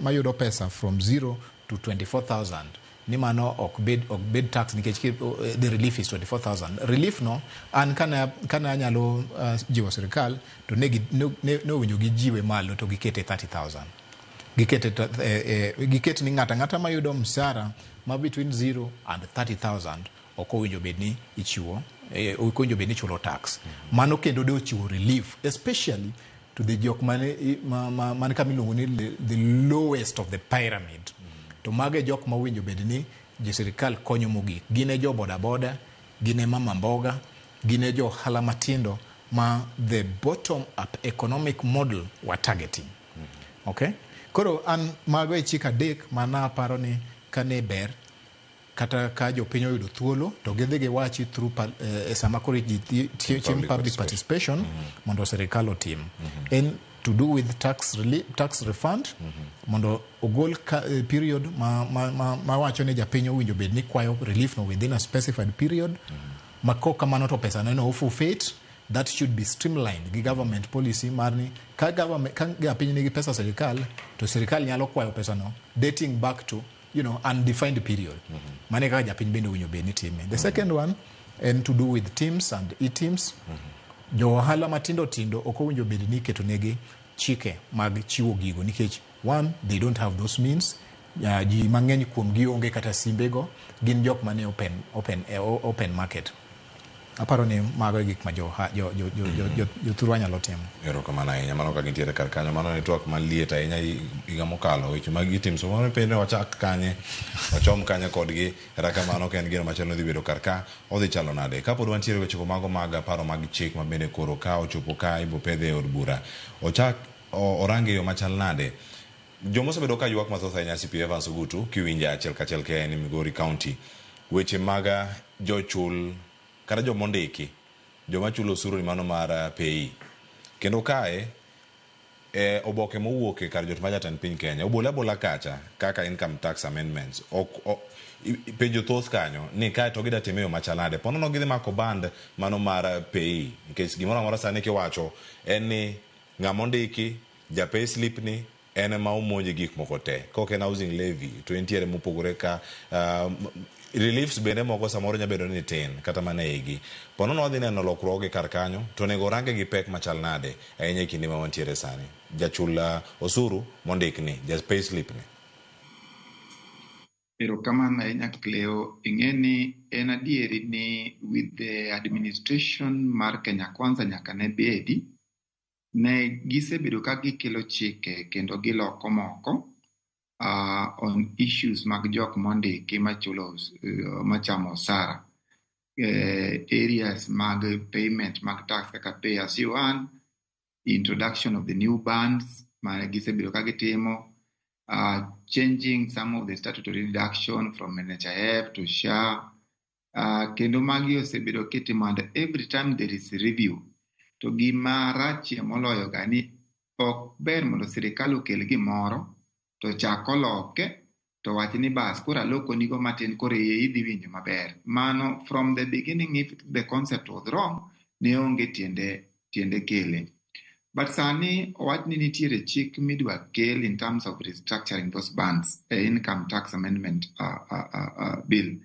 mayudo pesa from 0 to 24,000 ni mano ok bed tax nikech the relief is 24,000. Relief no an kana anyalo jiwo sirikal to ne owinjo gijiwe malo to gikete 30,000. Gikete ni ng'ata mayudo msara ma between 0 and 30,000 ok owinjo bed ni ichiwo, ok owinjo bed ni chulo tax. Mano kendo de ochiwo relief especially to the jok man kamiluongo ni the lowest of the pyramid. To mage jok ma owinjo bed ni sirikal konyo mogik. Gine jo bodaboda, gine mama mboga, gine jo ohala matindo ma the bottom up economic model were targeting. Okay? Koro an mago e chik adek mana aparo ni kane ber kata ka jopiny oyudo thuolo to gidhi giwachi through sama koro chieng' public participation mondo sirikal otim. En to do with tax refund mondo ogol period ma wacho ni japiny owinjo bed ni kwayo relief no within a specified period. Ma koka mano to pesa no forfeit. That should be streamlined gi government policy mar ni ka japiny nigi pesa sirikal to sirikal nyalo kwayo pesa no dating back to undefined period. Mane kaka japiny bende owinjo bed ni time. The second one and to do with teams and e-teams. Jo ohala matindo ok owinjo bed ni keto negi chike mag chiwo gigo nikech one, they don't have those means. Ji mang'eny kuom gi onge kata simbego, gin jok mane open market. Aparo ni mago gik ma jothurwa nyalo timo. Erokamano ahinya, mano ka gintiere kar kanyo, mano ne twak maliet ahinya higa mokalo, weche mag e-teams. So mano pende wachak kanye, wachom kanye kodgi, erokamano ka en gino machalo dhi bedo kar ka, odhi chalo nade. Kapod wantiere weche mago mag aparo mag chik ma bende koro ka ochopo ka ibo pedhe e od bura. Ochak orange yo machal nade. Jomo sebedo ka ywak mathoth ahinya CP Evans Ogutu kiwinja achiel kachiel ka en Migori County. Weche maga jochul kata jomondiki, joma chulo osuru ni mano mar pay. Kendo kae oboke mowuok e kar jot ma jatend piny Kenya obola kacha kaka income tax amendments penjo thoth kanyo ni kae to gida time yo machalade pono no gidhi mako band mano mar pay nikech gimoro amora sani kiwacho en ni ng'ama ondiki ja pay slip ni en ema omonje gik moko te kok en housing levy to entiere mopogore ka reliefs bende moko samoro nyabedo ni tin kata mana igi pono no wadhi neno lokruoge kar kanyo to nego range gi pek machal nade ahinya kinde ma wantiere sani jachul osuru mondik ni ja pay slip ni. Erokamano ahinya Cleo, ing'eni en adieri ni with the administration mar Kenya Kwanza nyaka ne bedi ne gisebedo ka gikelo chike kendo giloko moko on issues mag jok mondiki machulo machamo osara areas mag payment mag tax kaka pay as you earn, introduction of the new bands ma gisebedo ka gitimo, changing some of the statutory deduction from NHIF to SHA, kendo magi osebedo kitimo, and every time there is a review to gima rachie moloyo ga ni ok ber mondo sirikal okel gimoro to chako loke to wach ni bas kora loko nigo matin kore idhi winjo maber. Mano from the beginning, if the concept was wrong, ne onge tiende kele. But sani owach ni nitiere chik midwa kel in terms of restructuring those bands, income tax amendment bill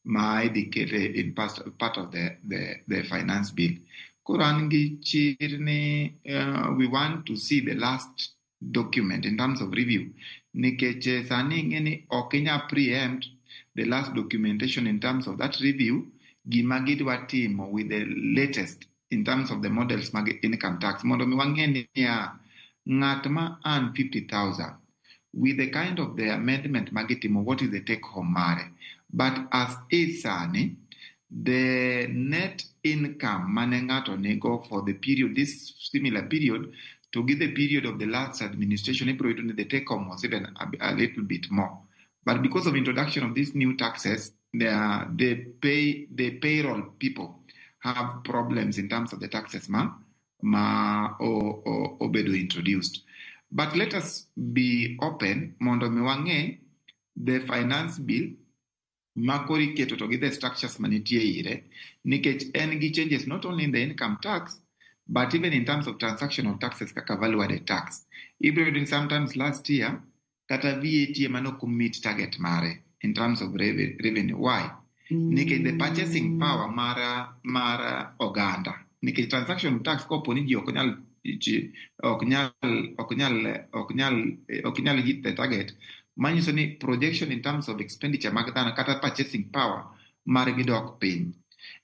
ma idhi kele in part of the finance bill. Kurangi chirni, we want to see the last document in terms of review. Nikeche sani ngeni okinya preempt the last documentation in terms of that review, gimagidwa timo with the latest in terms of the models mag income tax. Mondo mi wangeni ya ngat ma earn 50,000 with the kind of the amendment magitimo, what is the take home mare? But as is sani, the net income mane ngato nego for the period, this similar period, to give the period of the last administration, the take home was even a little bit more. But because of introduction of these new taxes, the payroll people have problems in terms of the taxes obedo introduced. But let us be open, mondo miwange the finance bill makori keto to the structures manitie ire, nikech en gi changes not only in the income tax, but even in terms of transactional taxes kaka value added tax. Even sometimes last year, kata VAT mano commit target mare in terms of revenue. Why? Nikech the purchasing power mara oganda. Nikech transaction tax kopo ni ji oknyal hit the target. Manyiso ni projection in terms of expenditure magdana kata purchasing power mare gidok piny.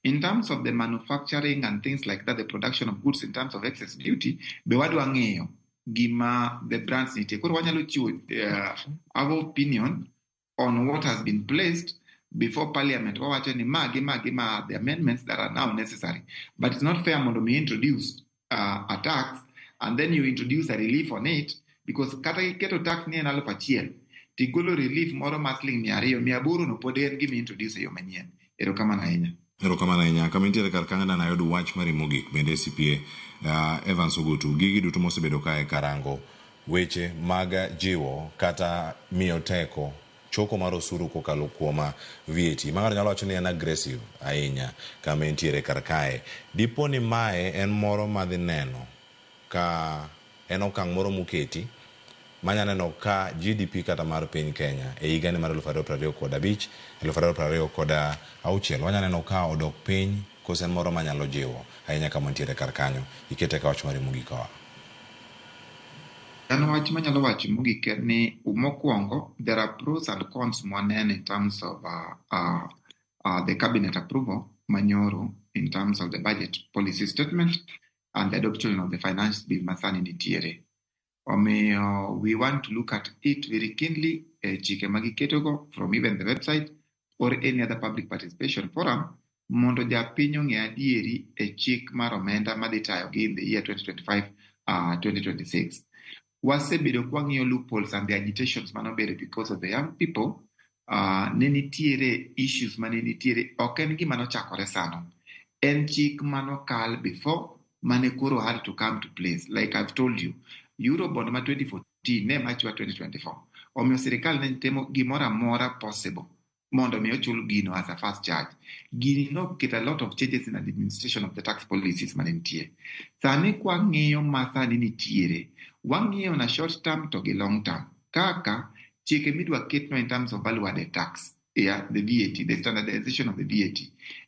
In terms of the manufacturing and things like that, the production of goods in terms of excess duty, be wadwa ng'eyo gima the brands nitie. Koro wanyalo chiwo our opinion on what has been placed before Parliament. Wawacho ni ma the amendments that are now necessary. But it's not fair mondo me introduce a tax and then you introduce a relief on it, because kata iketo tax ni en 1,000 tigolo relief moro masling 200 180 no pod en gima introduce yo manyien. Erokamano ahinya. Erokamano ahinya. Kama intiere kar kanyo nayudo wach mar Ramogi bende CPA Evans Ogutu gigi duto mosebedo kae karango weche mag jiwo kata miyo teko choko mar osuru kokalo kuom VAT. Mang'ato nyalo wacho ni en aggressive ahinya kama intiere kar kae. Dipo ni mae en moro madhi neno ka en okang' moro moketi manya neno ka GDP kata mar piny Kenya e higani mar 2025 2026 wanya neno ka odok piny kose en moro manyalo jiwo ahinya kama ntiere kar kanyo. Ikete ka wach mar Ramogi kawa. An wach manyalo wacho mogik en ni mokwongo there are pros and cons mwaneno in terms of the cabinet approval manyoro in terms of the budget policy statement and the adoption of the finance bill masani nitiere. We want to look at it very keenly, chike magiketogo from even the website or any other public participation forum, mondo japinyo ng'e adieri e chik mar omenda madhi tayogi in the year 2025-2026. Wasebedo kwang'iyo loopholes and the agitations manobedo because of the young people. Ne nitiere issues mane nitiere, ok en gima nochakore sano. En chik manokal before mane koro had to come to place. Like I've told you, Eurobond ma 2014 ne machwa 2024. Omiyo sirikal ne temo gimoro amora possible mondo mi ochul gino as a first charge. Gini no get a lot of changes in the administration of the tax policies manentie. Sani kwa ng'iyo ma sani nitiere, wang'iyo na short term to gi long term. Kaka chike midwa ketno in terms of value added tax, the VAT, the standardization of the VAT.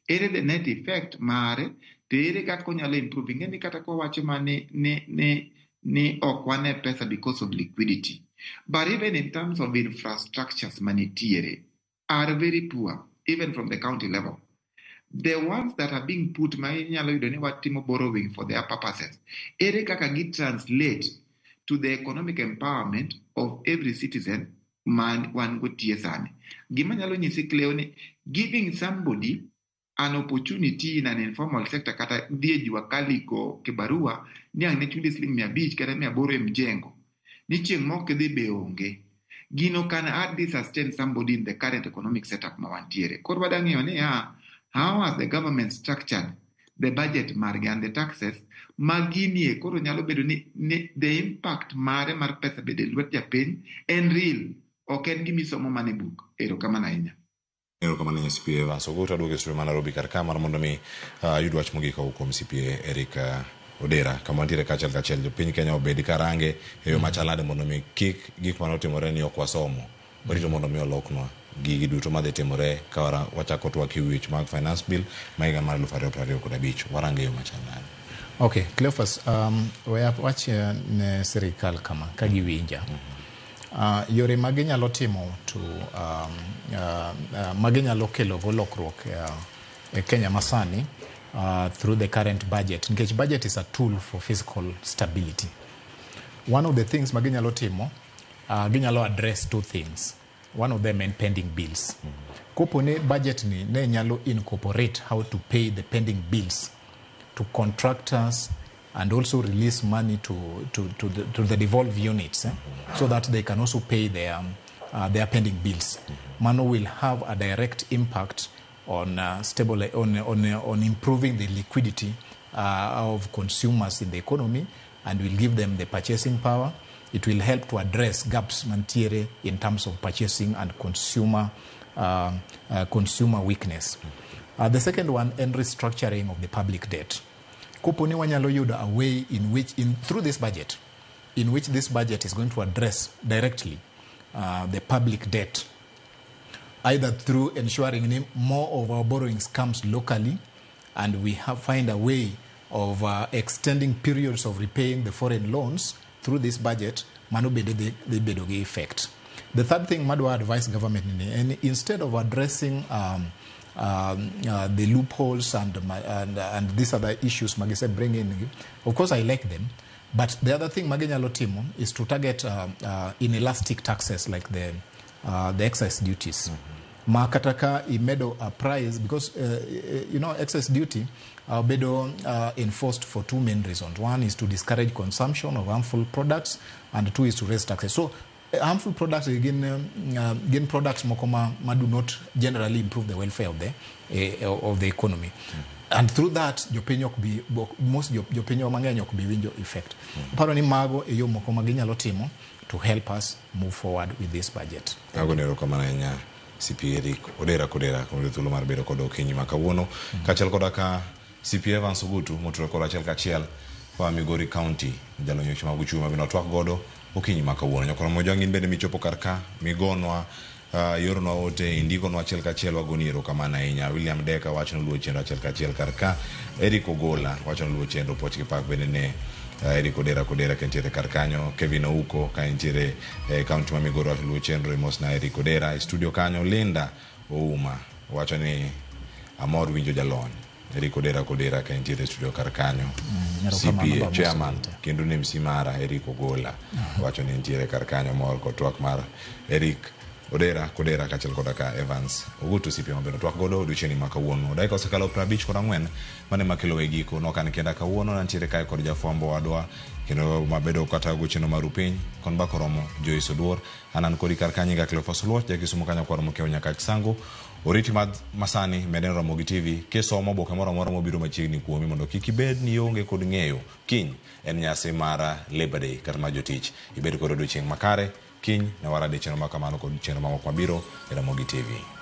Ere the net effect mare, to ere kako nyalo improving. Ngeni kata kwa wacho ma ne okwane pesa because of liquidity. But even in terms of infrastructures manitiere are very poor, even from the county level. The ones that are being put, borrowing for their purposes, ere kaka gi translate to the economic empowerment of every citizen man one go tiesani. Gimanyalo nyisi clearly, giving somebody an opportunity in an informal sector kata die jua kaliko kibarua ni ang nechuli sling 100 kata 100 mjengo. Ni chieng moko dhi be onge. Gino can hardly sustain somebody in the current economic setup mawantiere. Koro wadang'iyo ni how has the government structured the budget margi and the taxes maginie koro nyalo bedo ni the impact mare mar pesa bede lwet japiny en real, ok en gimisomo mane book. Erokamano ahinya. Erokamano ahinya CPA Evans Oguta, duogo e studio ma Nairobi kar ka mar mondo mi yud wach mogik kowuok kuom CPA Eric Odera, kama wantiere kachiel kachiel jopiny Kenya obedi karange e yo machalade mondo mi kik gik mane otimore ni ok wasomo, warito mondo mi oloknwa gigi duto madhi timore ka wachako twak e wich mag finance bill ma higa mar 2025 warange yo machalade. Okay, Cleophas, wach ne sirikal kama ka giwinja. Yore maginyalo timo to maginyalo kelo go lokruok e Kenya masani through the current budget. Because budget is a tool for fiscal stability. One of the things maginyalo timo, ginyalo address two things. One of them is pending bills. Kopone budget ni ne nyalo incorporate how to pay the pending bills to contractors and also release money to the devolved units so that they can also pay their pending bills. Mano will have a direct impact on on improving the liquidity of consumers in the economy and will give them the purchasing power. It will help to address gaps mantiere in terms of purchasing and consumer weakness. The second one, and restructuring of the public debt. Kuponi wanyalo yudo a way in which, through this budget, in which this budget is going to address directly the public debt, either through ensuring more of our borrowings comes locally, and we find a way of extending periods of repaying the foreign loans through this budget, mano bede the bedoge effect. The third thing Madwa advise government, and instead of addressing the loopholes and these other issues Magise bring in, of course I like them, but the other thing Magenya Lotimo is to target inelastic taxes like the excise duties. Makataka imedo a price because excess duty bedo enforced for two main reasons. One is to discourage consumption of harmful products, and two is to raise taxes. So harmful products again products mokoma do not generally improve the welfare of the economy. And through that, jopenyo could be most jopenyo mang'eny could be window effect. Paro ni mago eyo moko maginyalo timo to help us move forward with this budget. Agonero kamananya CPA Eric Odera kundi thuolo mar bedo kod okinyi ma kawuono kachiel koda ka CPA Evans Ogutu moturo kod achiel kachiel wa Migori County jalo nyoch mag uchumi mabino twak godo okinyi ma kawuono. Nyakoro mojo ngin bende michopo karka migonwa yorno ote indiko no achiel kachiel wagoniro kamana ahinya. William Deka wacho no luo chendo achiel kachiel karka. Eric Ogola wacho no luo chendo pochki pak bende ne Eric Odera kentiere karkanyo. Kevin Ouko ka entiere county ma Migori wacho luo chendo mos na Eric Odera studio kanyo. Linda Ouma wacho ni amor winjo jalony. Eric Odera ka entiere studio karkanyo. CPA chairman kendo ne msimara Eric Ogola wacho ni entiere karkanyo mor ko twak mar Eric Kodera kachel kodaka Evans Ogutu sipi mabeno twak godo odiochieng' ma kawuono dakika osekalo 54 mane makelo e giko nokan kenda kawuono nantiere kae kod jafwambo wadwa kendo mabedo kata gocheno marupiny kon bakoromo Joyce Oduor anan kodi kar kanyi ga Cleophas Luoch jakisumo kanyo kwaro mokeo nyaka Kisango oriti mad masani meden Ramogi TV kisomo boke moro amora mobiro machiegni kuomi mondo kik ibed ni onge kod ng'eyo kiny en nyasi mara Labor Day kata ma jotich ibed kod odiochieng' makare kiny na warade cheno makamano kod cheno mamoko mabiro e Ramogi TV.